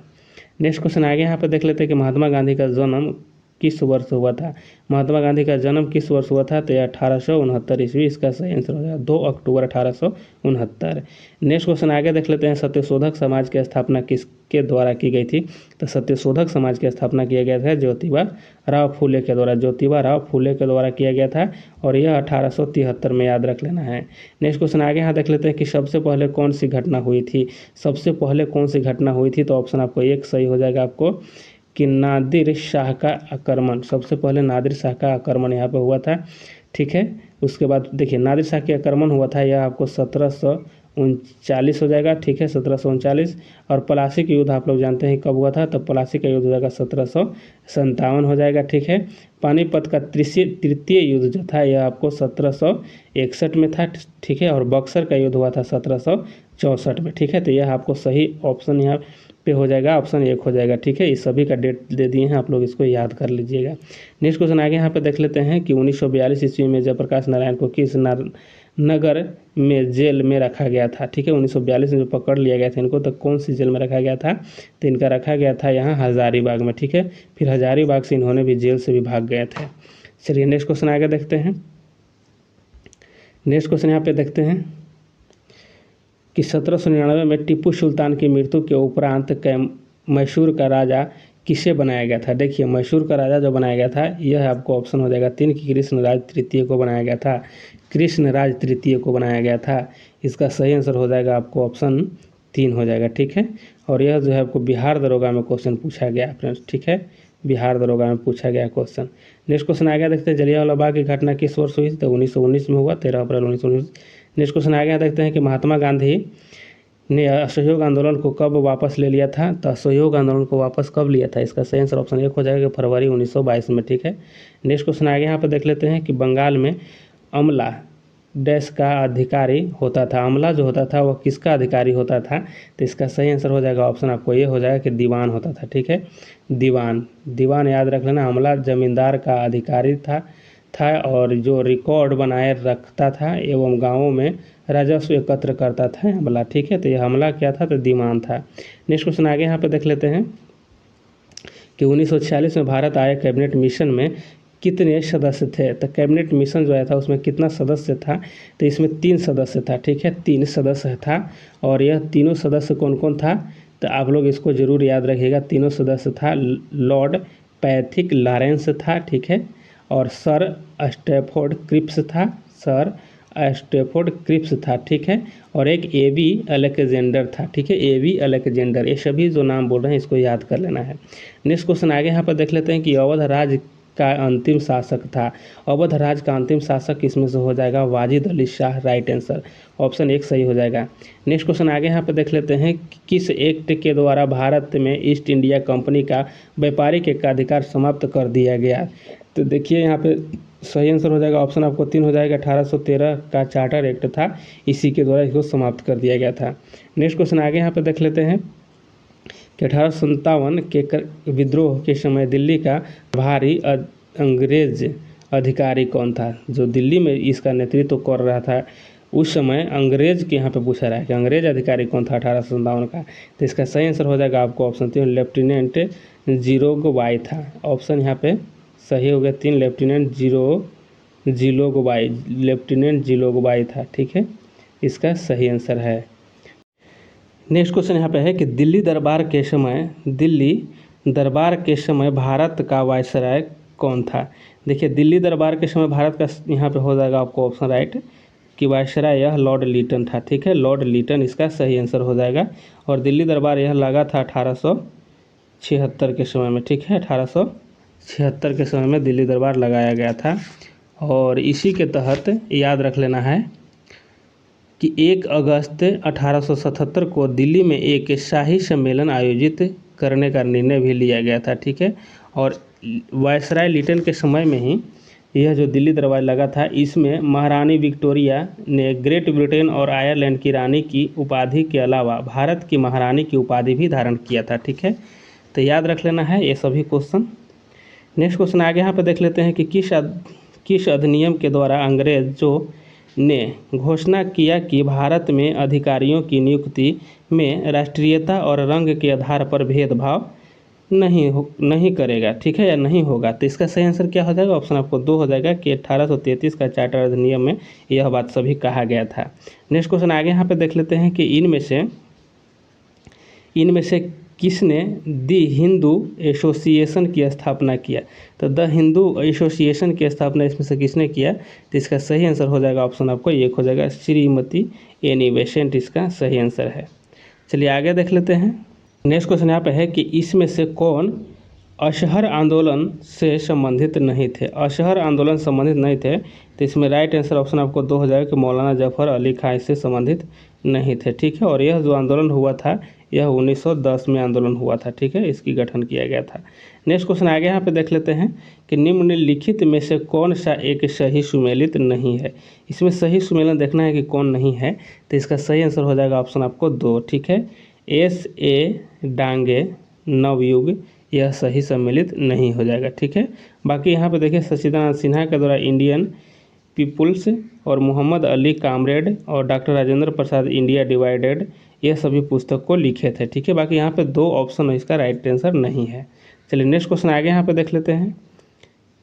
नेक्स्ट क्वेश्चन आगे यहाँ पे देख लेते हैं कि महात्मा गांधी का जन्म किस वर्ष हुआ था? महात्मा गांधी का जन्म किस वर्ष हुआ था? तो 1869 ईस्वी इसका सही आंसर हो जाएगा, 2 अक्टूबर 1869। नेक्स्ट क्वेश्चन आगे देख लेते हैं। सत्यशोधक समाज की स्थापना किसके द्वारा की गई थी? तो सत्यशोधक समाज की स्थापना किया गया था ज्योतिबा राव फूले के द्वारा, ज्योतिबा राव फूले के द्वारा किया गया था। और यह 1873 में, याद रख लेना है। नेक्स्ट क्वेश्चन आगे यहाँ देख लेते हैं कि सबसे पहले कौन सी घटना हुई थी? सबसे पहले कौन सी घटना हुई थी? तो ऑप्शन आपको 1 सही हो जाएगा आपको कि नादिर शाह का आक्रमण। सबसे पहले नादिर शाह का आक्रमण यहाँ पे हुआ था, ठीक है। उसके बाद देखिए नादिर शाह का आक्रमण हुआ था, यह आपको 1739 हो जाएगा, ठीक है, 1739। और प्लासी का युद्ध आप लोग जानते हैं कब हुआ था? तो प्लासी का युद्ध हो जाएगा 1757 हो जाएगा, ठीक है। पानीपत का तृतीय युद्ध जो था यह आपको 1761 में था, ठीक है। और बक्सर का युद्ध हुआ था 1764 में, ठीक है। तो यह आपको सही ऑप्शन यहाँ पे हो जाएगा, ऑप्शन 1 हो जाएगा, ठीक है। इस सभी का डेट दे दिए हैं, आप लोग इसको याद कर लीजिएगा। नेक्स्ट क्वेश्चन आगे यहाँ पे देख लेते हैं कि 1942 ईस्वी में जयप्रकाश नारायण को किस नगर में जेल में रखा गया था? ठीक है, 1942 में जो पकड़ लिया गया था इनको, तो कौन सी जेल में रखा गया था? तो इनका रखा गया था यहाँ हजारीबाग में, ठीक है। फिर हजारीबाग से इन्होंने भी जेल से भी भाग गए थे। चलिए नेक्स्ट क्वेश्चन आगे देखते हैं। नेक्स्ट क्वेश्चन यहाँ पे देखते हैं कि 1799 में टीपू सुल्तान की मृत्यु के उपरांत मैसूर का राजा किसे बनाया गया था? देखिए मैसूर का राजा जो बनाया गया था यह आपको ऑप्शन हो जाएगा 3 कि कृष्णराज तृतीय को बनाया गया था। कृष्णराज तृतीय को बनाया गया था। इसका सही आंसर हो जाएगा आपको ऑप्शन 3 हो जाएगा, ठीक है। और यह जो है आपको बिहार दरोगा में क्वेश्चन पूछा गया फ्रेंड्स, ठीक है, बिहार दरोगा में पूछा गया क्वेश्चन। नेक्स्ट क्वेश्चन आगे देखते हैं, जलियांवाला बाग की घटना किस वर्ष हुई? तो 1919 में हुआ, 13 अप्रैल 1919। नेक्स्ट क्वेश्चन आगे देखते हैं कि महात्मा गांधी ने असहयोग आंदोलन को कब वापस ले लिया था? तो असहयोग आंदोलन को वापस कब लिया था? इसका सही आंसर ऑप्शन 1 हो जाएगा, फरवरी 1922 में, ठीक है। नेक्स्ट क्वेश्चन आगे यहाँ पे देख लेते हैं कि बंगाल में अमला डैश का अधिकारी होता था। अमला जो होता था वह किसका अधिकारी होता था? तो इसका सही आंसर हो जाएगा, ऑप्शन आपको ये हो जाएगा कि दीवान होता था, ठीक है, दीवान याद रख लेना। अमला जमींदार का अधिकारी था और जो रिकॉर्ड बनाए रखता था एवं गाँवों में राजस्व एकत्र करता था अमला, ठीक है। तो यह अमला क्या था? तो दीवान था। नेक्स्ट क्वेश्चन आगे यहाँ पे देख लेते हैं कि 1946 में भारत आए कैबिनेट मिशन में कितने सदस्य थे? तो कैबिनेट मिशन जो आया था उसमें कितना सदस्य था? तो इसमें 3 सदस्य था, ठीक है, 3 सदस्य था। और यह तीनों सदस्य कौन कौन था? तो आप लोग इसको जरूर याद रखिएगा। तीनों सदस्य था, लॉर्ड पैथिक लॉरेंस था, ठीक है, और सर स्टैफोर्ड क्रिप्स था, ठीक है, और एक एबी अलेक्जेंडर था, ठीक है, एबी अलेक्जेंडर। ये सभी जो नाम बोल रहे हैं इसको याद कर लेना है। नेक्स्ट क्वेश्चन आगे यहाँ पर देख लेते हैं कि अवध राज्य का अंतिम शासक था? अवध राज्य का अंतिम शासक इसमें से हो जाएगा Wajid Ali Shah, right answer, option 1 सही हो जाएगा। नेक्स्ट क्वेश्चन आगे यहाँ पे देख लेते हैं, किस एक्ट के द्वारा भारत में ईस्ट इंडिया कंपनी का व्यापारिक एकाधिकार समाप्त कर दिया गया? तो देखिए यहाँ पे सही आंसर हो जाएगा, ऑप्शन आपको 3 हो जाएगा, 1813 का चार्टर एक्ट था, इसी के द्वारा इसको समाप्त कर दिया गया था। नेक्स्ट क्वेश्चन आगे यहाँ पे देख लेते हैं कि 1857 के विद्रोह के समय दिल्ली का भारी अंग्रेज अधिकारी कौन था? जो दिल्ली में इसका नेतृत्व कर रहा था उस समय अंग्रेज के यहाँ पे पूछा रहा है कि अंग्रेज अधिकारी कौन था 1857 का? तो इसका सही आंसर हो जाएगा आपको ऑप्शन 3, लेफ्टिनेंट जीरोगबाई था। ऑप्शन यहाँ पे सही हो गया 3, लेफ्टिनेंट जीलोगबाई, लेफ्टिनेंट जीलोगबाई था, ठीक है, इसका सही आंसर है। नेक्स्ट क्वेश्चन यहाँ पे है कि दिल्ली दरबार के समय भारत का वायसराय कौन था? देखिए दिल्ली दरबार के समय भारत का यहाँ पे हो जाएगा आपको ऑप्शन राइट कि वायसराय यह लॉर्ड लिटन था, ठीक है, लॉर्ड लिटन इसका सही आंसर हो जाएगा। और दिल्ली दरबार यह लगा था 1876 के समय में, ठीक है, 1876 के समय में दिल्ली दरबार लगाया गया था। और इसी के तहत याद रख लेना है कि 1 अगस्त 1877 को दिल्ली में एक शाही सम्मेलन आयोजित करने का निर्णय भी लिया गया था, ठीक है। और वायसराय लिटन के समय में ही यह जो दिल्ली दरबार लगा था, इसमें महारानी विक्टोरिया ने ग्रेट ब्रिटेन और आयरलैंड की रानी की उपाधि के अलावा भारत की महारानी की उपाधि भी धारण किया था, ठीक है। तो याद रख लेना है ये सभी क्वेश्चन। नेक्स्ट क्वेश्चन आगे यहाँ पे देख लेते हैं कि किस अधिनियम के द्वारा अंग्रेजों ने घोषणा किया कि भारत में अधिकारियों की नियुक्ति में राष्ट्रीयता और रंग के आधार पर भेदभाव नहीं करेगा, ठीक है, या नहीं होगा? तो इसका सही आंसर क्या हो जाएगा? ऑप्शन आपको 2 हो जाएगा कि 1833 का चार्टर अधिनियम में यह बात सभी कहा गया था। नेक्स्ट क्वेश्चन आगे यहाँ पे देख लेते हैं कि इनमें से किसने द हिंदू एसोसिएशन की स्थापना किया? तो द हिंदू एसोसिएशन की स्थापना इसमें से किसने किया? तो इसका सही आंसर हो जाएगा ऑप्शन आपको 1 हो जाएगा, श्रीमती एनी बेसेंट इसका सही आंसर है। चलिए आगे देख लेते हैं। नेक्स्ट क्वेश्चन यहाँ पे है कि इसमें से कौन असहर आंदोलन से संबंधित नहीं थे? असहर आंदोलन संबंधित नहीं थे, तो इसमें राइट आंसर ऑप्शन आपको 2 हो जाएगा कि मौलाना जफर अली खां इससे संबंधित नहीं थे, ठीक है। और यह जो आंदोलन हुआ था यह 1910 में आंदोलन हुआ था, ठीक है, इसकी गठन किया गया था। नेक्स्ट क्वेश्चन आगे यहाँ पे देख लेते हैं कि निम्नलिखित में से कौन सा एक सही सुमेलित नहीं है? इसमें सही सुमेलन देखना है कि कौन नहीं है, तो इसका सही आंसर हो जाएगा ऑप्शन आपको 2, ठीक है, S.A. डांगे नवयुग यह सही सम्मिलित नहीं हो जाएगा, ठीक है। बाकी यहाँ पे देखिए सच्चिदानंद सिन्हा के द्वारा इंडियन पीपुल्स और मोहम्मद अली कामरेड और doctor Rajendra Prasad India divided यह सभी पुस्तक को लिखे थे, ठीक है। बाकी यहाँ पे 2 ऑप्शन है, इसका राइट आंसर नहीं है। चलिए नेक्स्ट क्वेश्चन आगे यहाँ पे देख लेते हैं।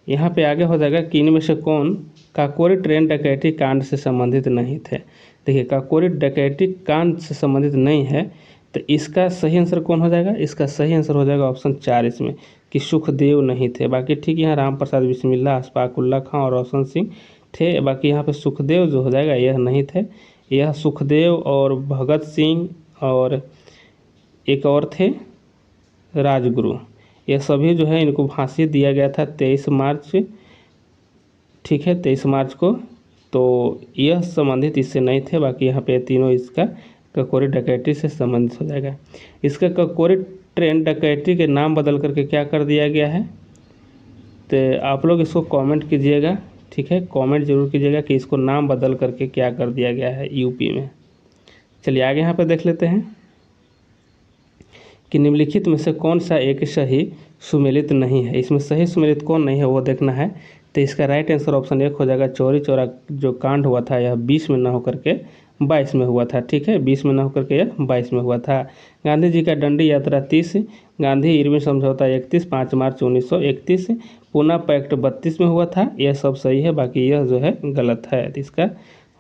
यहाँ पे आगे हो जाएगा कि इनमें से कौन काकोरी ट्रेन डकैती कांड से संबंधित नहीं थे? देखिए काकोरी डकैती कांड से संबंधित नहीं है, तो इसका सही आंसर कौन हो जाएगा? इसका सही आंसर हो जाएगा ऑप्शन 4 इसमें कि सुखदेव नहीं थे। बाकी ठीक यहाँ राम प्रसाद बिस्मिल्ला, अशफाकुल्ला खां और रोशन सिंह थे। बाकी यहाँ पे सुखदेव जो हो जाएगा यह नहीं थे, यह सुखदेव और भगत सिंह और एक और थे राजगुरु, यह सभी जो है इनको फांसी दिया गया था 23 मार्च, ठीक है, 23 मार्च को। तो यह संबंधित इससे नहीं थे। बाकी यहाँ पे तीनों इसका काकोरी डकैती से संबंधित हो जाएगा। इसका काकोरी ट्रेन डकैती के नाम बदल करके क्या कर दिया गया है, तो आप लोग इसको कमेंट कीजिएगा, ठीक है, कमेंट जरूर कीजिएगा कि इसको नाम बदल करके क्या कर दिया गया है यूपी में। चलिए आगे यहाँ पे देख लेते हैं कि निम्नलिखित में से कौन सा एक सही सुमेलित नहीं है? इसमें सही सुमेलित कौन नहीं है वो देखना है। तो इसका राइट आंसर ऑप्शन 1 हो जाएगा, चौरी चौरा जो कांड हुआ था यह 20 में न होकर के 22 में हुआ था, ठीक है, 20 में न होकर के यह 22 में हुआ था। गांधी जी का डंडी यात्रा 30, गांधी इरविन समझौता 31, 5 मार्च 1931, पूना पैक्ट 32 में हुआ था। यह सब सही है, बाकी यह जो है गलत है, तो इसका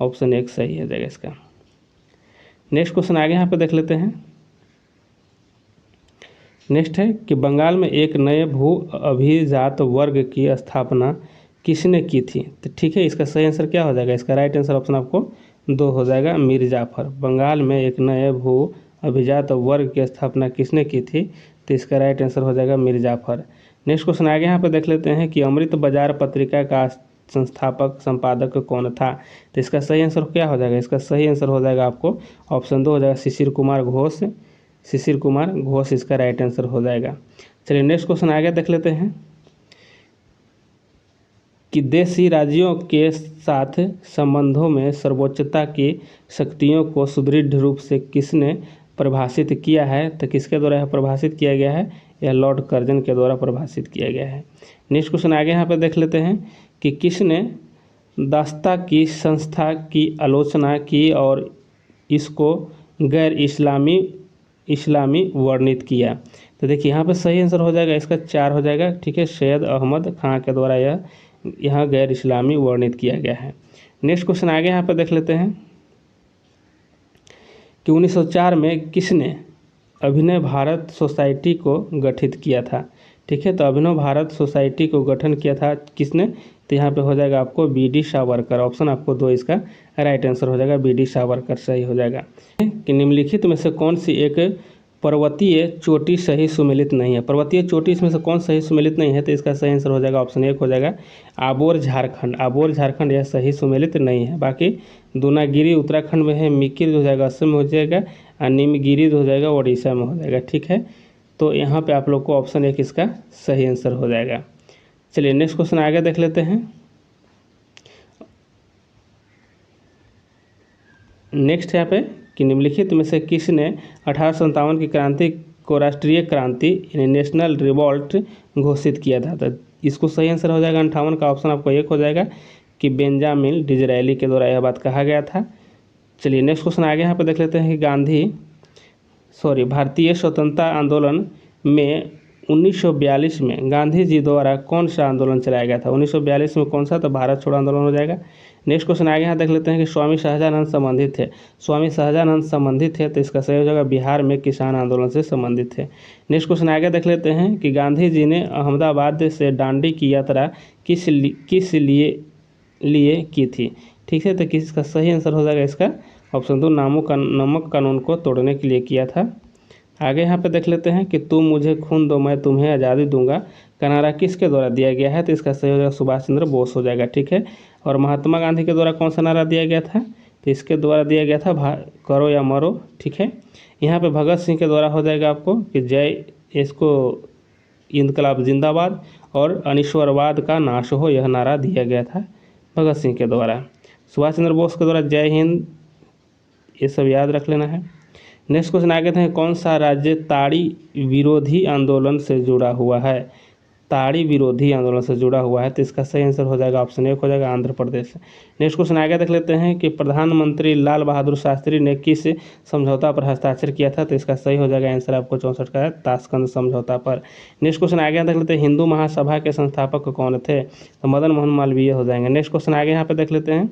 ऑप्शन 1 सही हो जाएगा इसका। नेक्स्ट क्वेश्चन आगे यहाँ पे देख लेते हैं। नेक्स्ट है कि बंगाल में एक नए भू अभिजात वर्ग की स्थापना किसने की थी? तो ठीक है, इसका सही आंसर क्या हो जाएगा? इसका राइट आंसर ऑप्शन आपको 2 हो जाएगा, मीर जाफर। बंगाल में एक नए भू अभिजात वर्ग की स्थापना किसने की थी? तो इसका राइट आंसर हो जाएगा मीर जाफर। नेक्स्ट क्वेश्चन आगे यहाँ पे देख लेते हैं कि अमृत बाजार पत्रिका का संस्थापक संपादक कौन था। तो इसका सही आंसर क्या हो जाएगा, इसका सही आंसर हो जाएगा आपको ऑप्शन 2 हो जाएगा शिशिर कुमार घोष। शिशिर कुमार घोष इसका राइट आंसर हो जाएगा। चलिए नेक्स्ट क्वेश्चन आगे देख लेते हैं कि देशी राज्यों के साथ संबंधों में सर्वोच्चता की शक्तियों को सुदृढ़ रूप से किसने परिभाषित किया है। तो किसके द्वारा यह परिभाषित किया गया है, यह लॉर्ड कर्जन के द्वारा परिभाषित किया गया है। नेक्स्ट क्वेश्चन आगे यहाँ पे देख लेते हैं कि किसने दास्ता की संस्था की आलोचना की और इसको गैर इस्लामी वर्णित किया। तो देखिए यहाँ पे सही आंसर हो जाएगा इसका 4 हो जाएगा, ठीक है। सैयद अहमद खां के द्वारा यह यहाँ गैर इस्लामी वर्णित किया गया है। नेक्स्ट क्वेश्चन आगे यहाँ पे देख लेते हैं कि 1904 में किसने अभिनव भारत सोसाइटी को गठित किया था, ठीक है। तो अभिनव भारत सोसाइटी को गठन किया था किसने, तो यहाँ पे हो जाएगा आपको बी.डी. सावरकर। ऑप्शन आपको 2 इसका राइट आंसर हो जाएगा, बी.डी. सावरकर सही हो जाएगा। कि निम्नलिखित में से कौन सी एक पर्वतीय चोटी सही सुमेलित नहीं है। पर्वतीय चोटी इसमें से कौन सही सुमेलित नहीं है, तो इसका सही आंसर हो जाएगा ऑप्शन 1 हो जाएगा आबोर झारखंड। आबोर झारखंड यह सही सुमेलित नहीं है। बाकी दूनागिरी उत्तराखंड में है, मिकिर हो जाएगा असम में हो जाएगा, और निमगिरी हो जाएगा उड़ीसा में हो जाएगा, ठीक है। तो यहाँ पे आप लोग को ऑप्शन 1 इसका सही आंसर हो जाएगा। चलिए नेक्स्ट क्वेश्चन आगे देख लेते हैं। नेक्स्ट यहाँ पे कि निम्नलिखित में से किसने 1857 की क्रांति को राष्ट्रीय क्रांति यानी नेशनल रिवॉल्ट घोषित किया था। तो इसको सही आंसर हो जाएगा 58 का ऑप्शन आपको 1 हो जाएगा कि बेंजामिन डिज़रायली के द्वारा यह बात कहा गया था। चलिए नेक्स्ट क्वेश्चन आगे यहाँ पे देख लेते हैं कि भारतीय स्वतंत्रता आंदोलन में 1942 में गांधी जी द्वारा कौन सा आंदोलन चलाया गया था। 1942 में कौन सा, तो भारत छोड़ो आंदोलन हो जाएगा। नेक्स्ट क्वेश्चन आगे यहाँ देख लेते हैं कि स्वामी सहजानंद संबंधित थे। स्वामी सहजानंद संबंधित है तो इसका सही हो जाएगा बिहार में किसान आंदोलन से संबंधित है। नेक्स्ट क्वेश्चन आगे देख लेते हैं कि गांधी जी ने अहमदाबाद से दांडी की यात्रा किस लिए की थी, ठीक है। तो किसका सही आंसर हो जाएगा इसका ऑप्शन 2 नमक कानून को तोड़ने के लिए किया था। आगे यहाँ पे देख लेते हैं कि तुम मुझे खून दो मैं तुम्हें आज़ादी दूंगा का नारा किसके द्वारा दिया गया है। तो इसका सही हो जाएगा सुभाष चंद्र बोस हो जाएगा, ठीक है। और महात्मा गांधी के द्वारा कौन सा नारा दिया गया था, तो इसके द्वारा दिया गया था करो या मरो, ठीक है। यहाँ पे भगत सिंह के द्वारा हो जाएगा आपको कि जय इसको इनकलाब जिंदाबाद और अनिश्वरवाद का नाश हो, यह नारा दिया गया था भगत सिंह के द्वारा। सुभाष चंद्र बोस के द्वारा जय हिंद, ये सब याद रख लेना है। नेक्स्ट क्वेश्चन आगे थे कौन सा राज्य ताड़ी विरोधी आंदोलन से जुड़ा हुआ है। ताड़ी विरोधी आंदोलन से जुड़ा हुआ है तो इसका सही आंसर हो जाएगा ऑप्शन 1 हो जाएगा आंध्र प्रदेश। नेक्स्ट क्वेश्चन आगे देख लेते हैं कि प्रधानमंत्री लाल बहादुर शास्त्री ने किस समझौता पर हस्ताक्षर किया था। तो इसका सही हो जाएगा आंसर आपको 64 का है ताशकंद समझौता पर। नेक्स्ट क्वेश्चन आगे देख लेते हैं हिंदू महासभा के संस्थापक कौन थे, तो मदन मोहन मालवीय हो जाएंगे। नेक्स्ट क्वेश्चन आगे यहाँ पे देख लेते हैं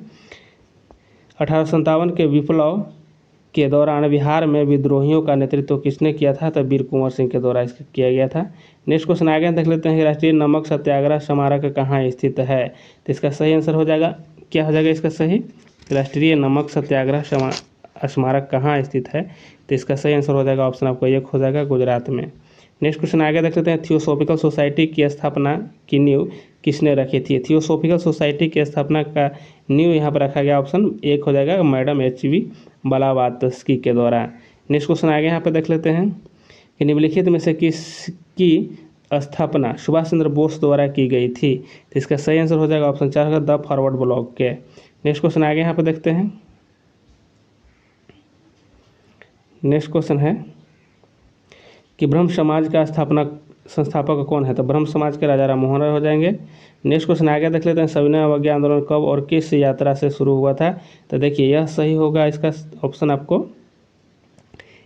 1857 के विप्लव के दौरान बिहार में विद्रोहियों का नेतृत्व किसने किया था, तो वीर कुंवर सिंह के द्वारा इसका किया गया था। नेक्स्ट क्वेश्चन आगे देख लेते हैं राष्ट्रीय नमक सत्याग्रह स्मारक कहाँ स्थित है। तो इसका सही आंसर हो जाएगा क्या हो जाएगा इसका सही, राष्ट्रीय नमक सत्याग्रह स्मारक कहाँ स्थित है। तो इसका सही आंसर हो जाएगा ऑप्शन आपको 1 हो जाएगा गुजरात में। नेक्स्ट क्वेश्चन आगे देख लेते हैं थियोसॉफिकल सोसाइटी की स्थापना की नींव किसने रखी थी। थियोसॉफिकल सोसाइटी की स्थापना का नींव यहाँ पर रखा गया ऑप्शन 1 हो जाएगा मैडम H.V. ब्लावात्स्की के द्वारा। नेक्स्ट क्वेश्चन आगे यहाँ पे देख लेते हैं कि निम्नलिखित में से किसकी स्थापना सुभाष चंद्र बोस द्वारा की गई थी। तो इसका सही आंसर हो जाएगा ऑप्शन 4 होगा द फॉरवर्ड ब्लॉक के। नेक्स्ट क्वेश्चन आगे यहाँ पे देखते हैं। नेक्स्ट क्वेश्चन है कि ब्रह्म समाज का संस्थापक कौन है, तो ब्रह्म समाज के राजा राम मोहन राय हो जाएंगे। नेक्स्ट क्वेश्चन आगे देख लेते हैं सविनय अवज्ञा आंदोलन कब और किस यात्रा से शुरू हुआ था। तो देखिए यह सही होगा इसका ऑप्शन आपको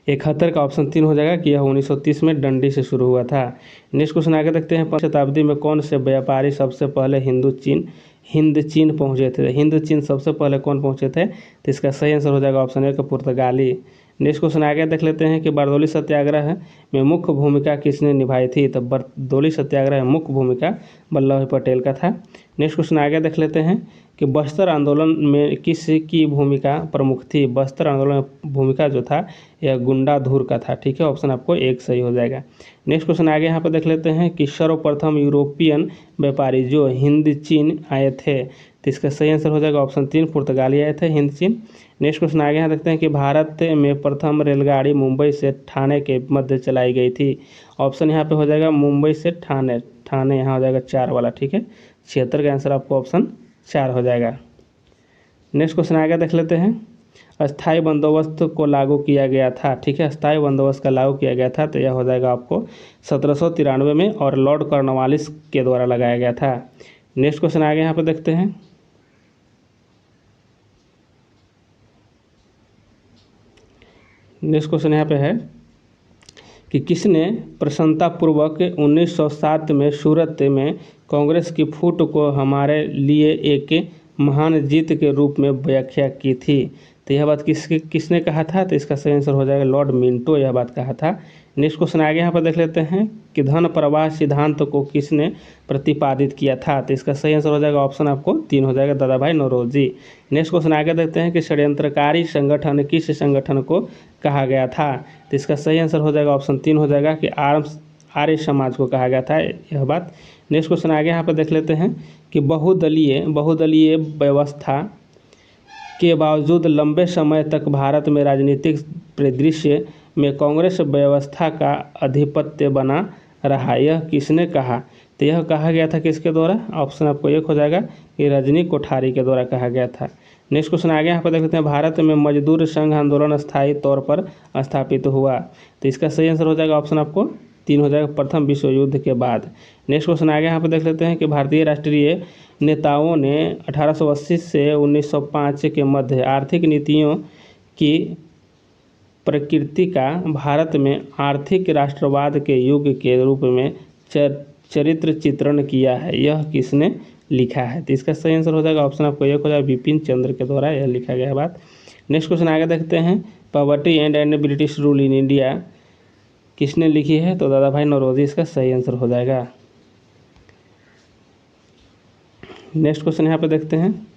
71 का ऑप्शन 3 हो जाएगा कि यह 1930 में डंडी से शुरू हुआ था। नेक्स्ट क्वेश्चन आगे देखते हैं 5वीं शताब्दी में कौन से व्यापारी सबसे पहले हिंद चीन पहुँचे थे। हिंद चीन सबसे पहले कौन पहुँचे थे, तो इसका सही आंसर हो जाएगा ऑप्शन 1 पुर्तगाली। नेक्स्ट क्वेश्चन आगे देख लेते हैं कि बारदौली सत्याग्रह में मुख्य भूमिका किसने निभाई थी। तो बारदौली सत्याग्रह में मुख्य भूमिका वल्लभ भाई पटेल का था। नेक्स्ट क्वेश्चन आगे देख लेते हैं कि बस्तर आंदोलन में किस की भूमिका प्रमुख थी। बस्तर आंदोलन में भूमिका जो था यह गुंडाधुर का था। ठीक है, ऑप्शन आपको एक सही हो जाएगा। नेक्स्ट क्वेश्चन आगे यहाँ पर देख लेते हैं कि सर्वप्रथम यूरोपियन व्यापारी जो हिंद चीन आए थे। तो इसका सही आंसर हो जाएगा ऑप्शन 3, पुर्तगाली आए थे हिंद चीन। नेक्स्ट क्वेश्चन आगे यहाँ देखते हैं कि भारत में प्रथम रेलगाड़ी मुंबई से ठाणे के मध्य चलाई गई थी। ऑप्शन यहाँ पे हो जाएगा मुंबई से ठाणे, ठाणे यहाँ हो जाएगा 4 वाला। ठीक है, 76 का आंसर आपको ऑप्शन 4 हो जाएगा। नेक्स्ट क्वेश्चन आगे देख लेते हैं, अस्थाई बंदोबस्त को लागू किया गया था। ठीक है, अस्थाई बंदोबस्त का लागू किया गया था तो यह हो जाएगा आपको 1793 में और लॉर्ड कॉर्नवालिस के द्वारा लगाया गया था। नेक्स्ट क्वेश्चन आगे यहाँ पे देखते हैं, नेक्स्ट क्वेश्चन यहाँ पे है कि किसने प्रसन्नतापूर्वक 1907 में सूरत में कांग्रेस की फूट को हमारे लिए एक महान जीत के रूप में व्याख्या की थी। तो यह बात किसने कहा था। तो इसका सही आंसर हो जाएगा लॉर्ड मिंटो यह बात कहा था। नेक्स्ट क्वेश्चन आगे यहाँ पर देख लेते हैं कि धन प्रवाह सिद्धांत को किसने प्रतिपादित किया था। तो इसका सही आंसर हो जाएगा ऑप्शन आपको 3 हो जाएगा, दादा भाई नौरोजी। नेक्स्ट क्वेश्चन आगे देखते हैं कि षड्यंत्रकारी संगठन किस संगठन को कहा गया था। तो इसका सही आंसर हो जाएगा ऑप्शन 3 हो जाएगा कि आर्य समाज को कहा गया था यह बात। नेक्स्ट क्वेश्चन आगे यहाँ पर देख लेते हैं कि बहुदलीय व्यवस्था के बावजूद लंबे समय तक भारत में राजनीतिक परिदृश्य में कांग्रेस व्यवस्था का आधिपत्य बना रहा, यह किसने कहा। तो यह कहा गया था किसके द्वारा। ऑप्शन आपको 1 हो जाएगा कि रजनी कोठारी के द्वारा कहा गया था। नेक्स्ट क्वेश्चन आगे यहाँ पर देख लेते हैं, भारत में मजदूर संघ आंदोलन स्थायी तौर पर स्थापित हुआ। तो इसका सही आंसर हो जाएगा ऑप्शन आपको 3 हो जाएगा, प्रथम विश्व युद्ध के बाद। नेक्स्ट क्वेश्चन आगे यहाँ पर देख लेते हैं कि भारतीय राष्ट्रीय नेताओं ने 1880 से 1905 के मध्य आर्थिक नीतियों की प्रकृति का भारत में आर्थिक राष्ट्रवाद के युग के रूप में चरित्र चित्रण किया है, यह किसने लिखा है। तो इसका सही आंसर हो जाएगा ऑप्शन आपको 1 हो जाएगा, बिपिन चंद्र के द्वारा यह लिखा गया है बात। नेक्स्ट क्वेश्चन आगे देखते हैं, poverty and British rule in India किसने लिखी है। तो दादा भाई नौरोजी इसका सही आंसर हो जाएगा। नेक्स्ट क्वेश्चन यहाँ पे देखते हैं,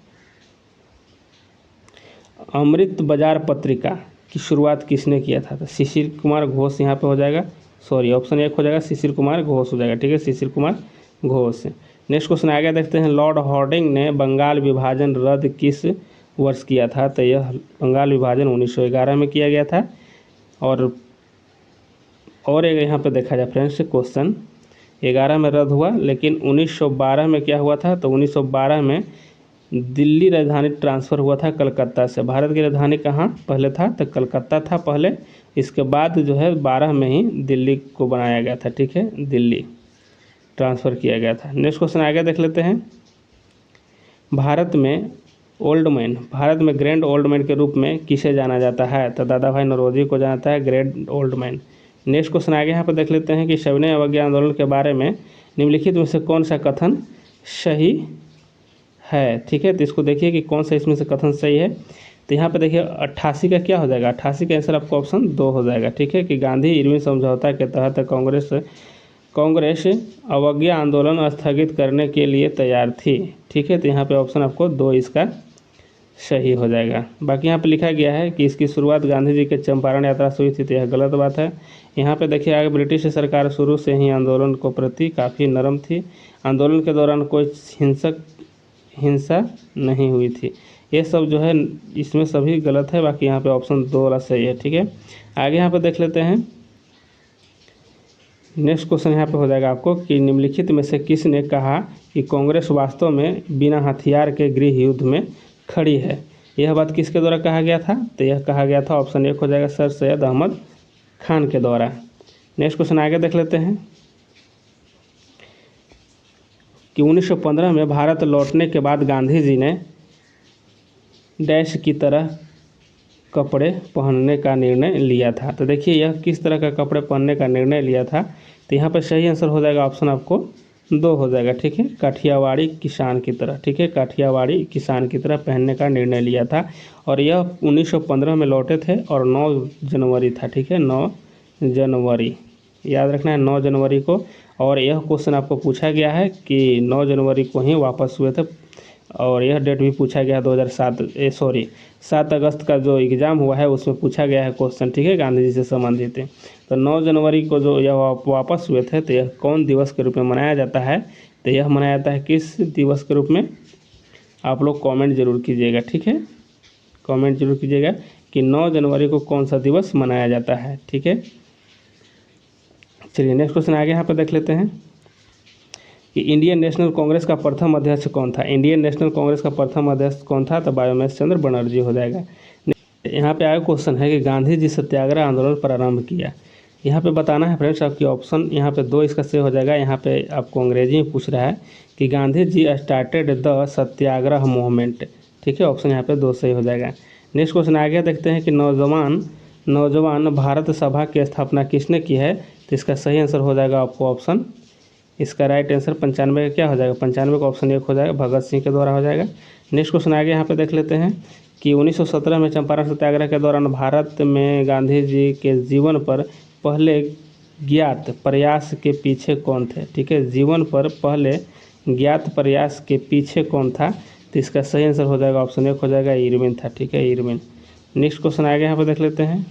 अमृत बाजार पत्रिका की शुरुआत किसने किया था। तो शिशिर कुमार घोष यहाँ पे हो जाएगा, सॉरी ऑप्शन 1 हो जाएगा, शिशिर कुमार घोष हो जाएगा। ठीक है, शिशिर कुमार घोष। नेक्स्ट क्वेश्चन आगे देखते हैं, लॉर्ड हार्डिंग ने बंगाल विभाजन रद्द किस वर्ष किया था। तो यह बंगाल विभाजन 1911 में किया गया था। और एक यहाँ पे देखा जाए फ्रेंड्स, क्वेश्चन 11 में रद्द हुआ, लेकिन 1912 में क्या हुआ था। तो 1912 में दिल्ली राजधानी ट्रांसफ़र हुआ था कलकत्ता से। भारत की राजधानी कहाँ पहले था, तो कलकत्ता था पहले, इसके बाद जो है 12 में ही दिल्ली को बनाया गया था। ठीक है, दिल्ली ट्रांसफ़र किया गया था। नेक्स्ट क्वेश्चन आगे देख लेते हैं, भारत में ग्रैंड ओल्ड मैन के रूप में किसे जाना जाता है। तो दादा भाई नौरोजी को जाना जाता है grand old man. Next question आगे यहाँ पर देख लेते हैं कि सविनय अवज्ञा आंदोलन के बारे में निम्नलिखित में से कौन सा कथन सही है। ठीक है, तो इसको देखिए कि कौन सा इसमें से कथन सही है। तो यहाँ पे देखिए 88 का क्या हो जाएगा, 88 का आंसर आपको ऑप्शन 2 हो जाएगा। ठीक है, कि गांधी इरविन समझौता के तहत कांग्रेस अवज्ञा आंदोलन स्थगित करने के लिए तैयार थी। ठीक है, तो यहाँ पे ऑप्शन आपको 2 इसका सही हो जाएगा। बाकी यहाँ पे लिखा गया है कि इसकी शुरुआत गांधी जी के चंपारण यात्रा से हुई थी, तो यह गलत बात है। यहाँ पे देखिए आगे, ब्रिटिश सरकार शुरू से ही आंदोलन को प्रति काफ़ी नरम थी। आंदोलन के दौरान कोई हिंसा नहीं हुई थी। ये सब जो है इसमें सभी गलत है। बाकी यहाँ पे ऑप्शन 2 वाला सही है। ठीक है, आगे यहाँ पे देख लेते हैं, नेक्स्ट क्वेश्चन यहाँ पे हो जाएगा आपको कि निम्नलिखित में से किसने कहा कि कांग्रेस वास्तव में बिना हथियार के गृह युद्ध में खड़ी है। यह बात किसके द्वारा कहा गया था। तो यह कहा गया था, ऑप्शन 1 हो जाएगा, सर सैयद अहमद खान के द्वारा। नेक्स्ट क्वेश्चन आगे देख लेते हैं कि 1915 में भारत लौटने के बाद गांधी जी ने डैश की तरह कपड़े पहनने का निर्णय लिया था। तो देखिए यह किस तरह का कपड़े पहनने का निर्णय लिया था। तो यहाँ पर सही आंसर हो जाएगा ऑप्शन आपको 2 हो जाएगा। ठीक है, काठियावाड़ी किसान की तरह, ठीक है, काठियावाड़ी किसान की तरह पहनने का निर्णय लिया था और यह 1915 में लौटे थे और 9 जनवरी था। ठीक है, 9 जनवरी याद रखना है, 9 जनवरी को। और यह क्वेश्चन आपको पूछा गया है कि 9 जनवरी को ही वापस हुए थे और यह डेट भी पूछा गया है 7 अगस्त का जो एग्ज़ाम हुआ है उसमें पूछा गया है क्वेश्चन। ठीक है, गांधी जी से संबंधित है। तो 9 जनवरी को जो यह वापस हुए थे तो यह कौन दिवस के रूप में मनाया जाता है? तो यह मनाया जाता है किस दिवस के रूप में? आप लोग कमेंट जरूर कीजिएगा। ठीक है, कमेंट जरूर कीजिएगा कि 9 जनवरी को कौन सा दिवस मनाया जाता है। ठीक है, चलिए नेक्स्ट क्वेश्चन आगे यहाँ पर देख लेते हैं कि इंडियन नेशनल कांग्रेस का प्रथम अध्यक्ष कौन था? इंडियन नेशनल कांग्रेस का प्रथम अध्यक्ष कौन था? तो बायोमेश चंद्र बनर्जी हो जाएगा। यहाँ पे आगे क्वेश्चन है कि गांधी जी सत्याग्रह आंदोलन प्रारंभ किया। यहाँ पे बताना है फ्रेंड्स आपकी ऑप्शन यहाँ पे 2 इसका सही हो जाएगा। यहाँ पे आपको अंग्रेजी में पूछ रहा है कि Gandhi ji started the Satyagraha movement. ठीक है, ऑप्शन यहाँ पे 2 सही हो जाएगा। नेक्स्ट क्वेश्चन आगे देखते हैं कि नौजवान भारत सभा की स्थापना किसने की है? तो इसका सही आंसर हो जाएगा आपको ऑप्शन, इसका राइट आंसर 95 का क्या हो जाएगा? 95 का ऑप्शन 1 हो जाएगा, भगत सिंह के द्वारा हो जाएगा। नेक्स्ट क्वेश्चन आगे यहाँ पे देख लेते हैं कि 1917 में चंपारण सत्याग्रह के दौरान भारत में गांधी जी के जीवन पर पहले ज्ञात प्रयास के पीछे कौन थे? ठीक है, जीवन पर पहले ज्ञात प्रयास के पीछे कौन था? तो इसका सही आंसर हो जाएगा ऑप्शन 1 हो जाएगा, इरविन था। ठीक है, इरविन। नेक्स्ट क्वेश्चन आगे यहाँ पे देख लेते हैं।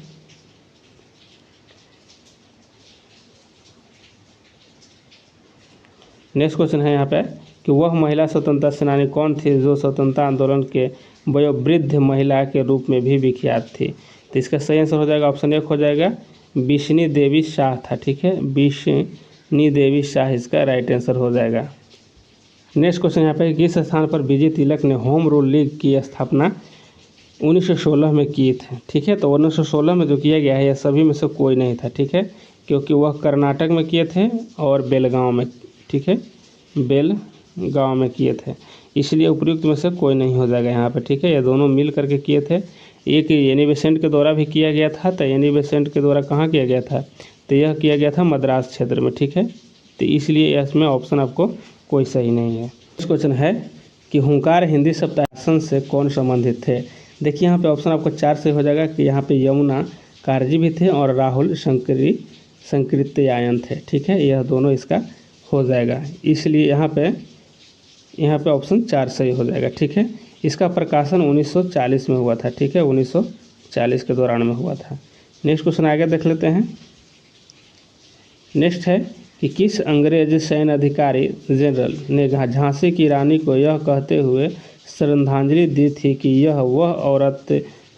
नेक्स्ट क्वेश्चन है यहाँ पे कि वह महिला स्वतंत्रता सेनानी कौन थी जो स्वतंत्रता आंदोलन के वयोवृद्ध महिला के रूप में भी विख्यात थी? तो इसका सही आंसर हो जाएगा ऑप्शन 1 हो जाएगा, बिश्नी देवी शाह था। ठीक है, बिश्नी देवी शाह इसका राइट आंसर हो जाएगा। नेक्स्ट क्वेश्चन यहाँ पे किस स्थान पर बीजी तिलक ने होम रूल लीग की स्थापना 1916 में किए थे? ठीक है, तो 1916 में जो किया गया है यह सभी में से कोई नहीं था। ठीक है, क्योंकि वह कर्नाटक में किए थे और बेलगांव में, ठीक है, बेलगांव में किए थे, इसलिए उपयुक्त में से कोई नहीं हो जाएगा यहाँ पे। ठीक है, ये दोनों मिल करके किए थे। एक एनी बेसेंट के द्वारा भी किया गया था, तो एनी बेसेंट के द्वारा कहाँ किया गया था? तो यह किया गया था मद्रास क्षेत्र में। ठीक है, तो इसलिए इसमें ऑप्शन आपको कोई सही नहीं है। नेक्स्ट क्वेश्चन है कि हुंकार हिंदी सप्ताह से कौन संबंधित थे? देखिए यहाँ पे ऑप्शन आपको 4 से हो जाएगा कि यहाँ पे यमुना कार्जी भी थे और राहुल संकृत्यायन थे। ठीक है, यह दोनों इसका हो जाएगा, इसलिए यहाँ पे ऑप्शन 4 सही हो जाएगा। ठीक है, इसका प्रकाशन 1940 में हुआ था। ठीक है, 1940 के दौरान में हुआ था। नेक्स्ट क्वेश्चन आगे देख लेते हैं। नेक्स्ट है कि किस अंग्रेज सैन्य अधिकारी जनरल ने झांसी की रानी को यह कहते हुए श्रद्धांजलि दी थी कि यह वह औरत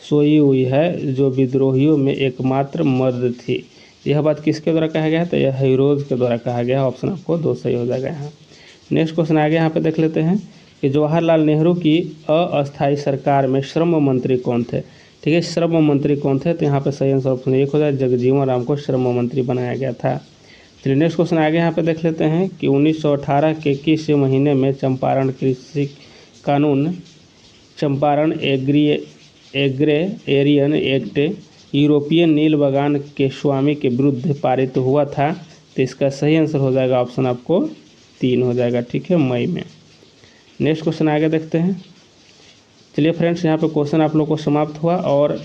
सोई हुई है जो विद्रोहियों में एकमात्र मर्द थी? यह बात किसके द्वारा कहा गया है? तो यह हीरोज के द्वारा कहा गया है। ऑप्शन आपको 2 सही हो जाएगा यहाँ। नेक्स्ट क्वेश्चन आगे यहाँ पे देख लेते हैं कि जवाहरलाल नेहरू की अस्थायी सरकार में श्रम मंत्री कौन थे? ठीक है, श्रम मंत्री कौन थे? तो यहाँ पे सही आंसर ऑप्शन 1 हो जाए, जगजीवन राम को श्रम मंत्री बनाया गया था। चलिए नेक्स्ट क्वेश्चन आगे यहाँ पे देख लेते हैं कि 1918 के किस महीने में चंपारण कृषि कानून, चंपारण एग्रेरियन एक्ट यूरोपियन नील बागान के स्वामी के विरुद्ध पारित हुआ था? तो इसका सही आंसर हो जाएगा ऑप्शन आपको 3 हो जाएगा। ठीक है, मई में। नेक्स्ट क्वेश्चन आगे देखते हैं। चलिए फ्रेंड्स, यहाँ पे क्वेश्चन आप लोग को समाप्त हुआ और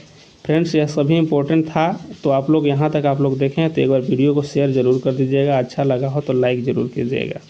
फ्रेंड्स यह सभी इंपॉर्टेंट था, तो आप लोग यहाँ तक आप लोग देखें तो एक बार वीडियो को शेयर ज़रूर कर दीजिएगा, अच्छा लगा हो तो लाइक ज़रूर कीजिएगा।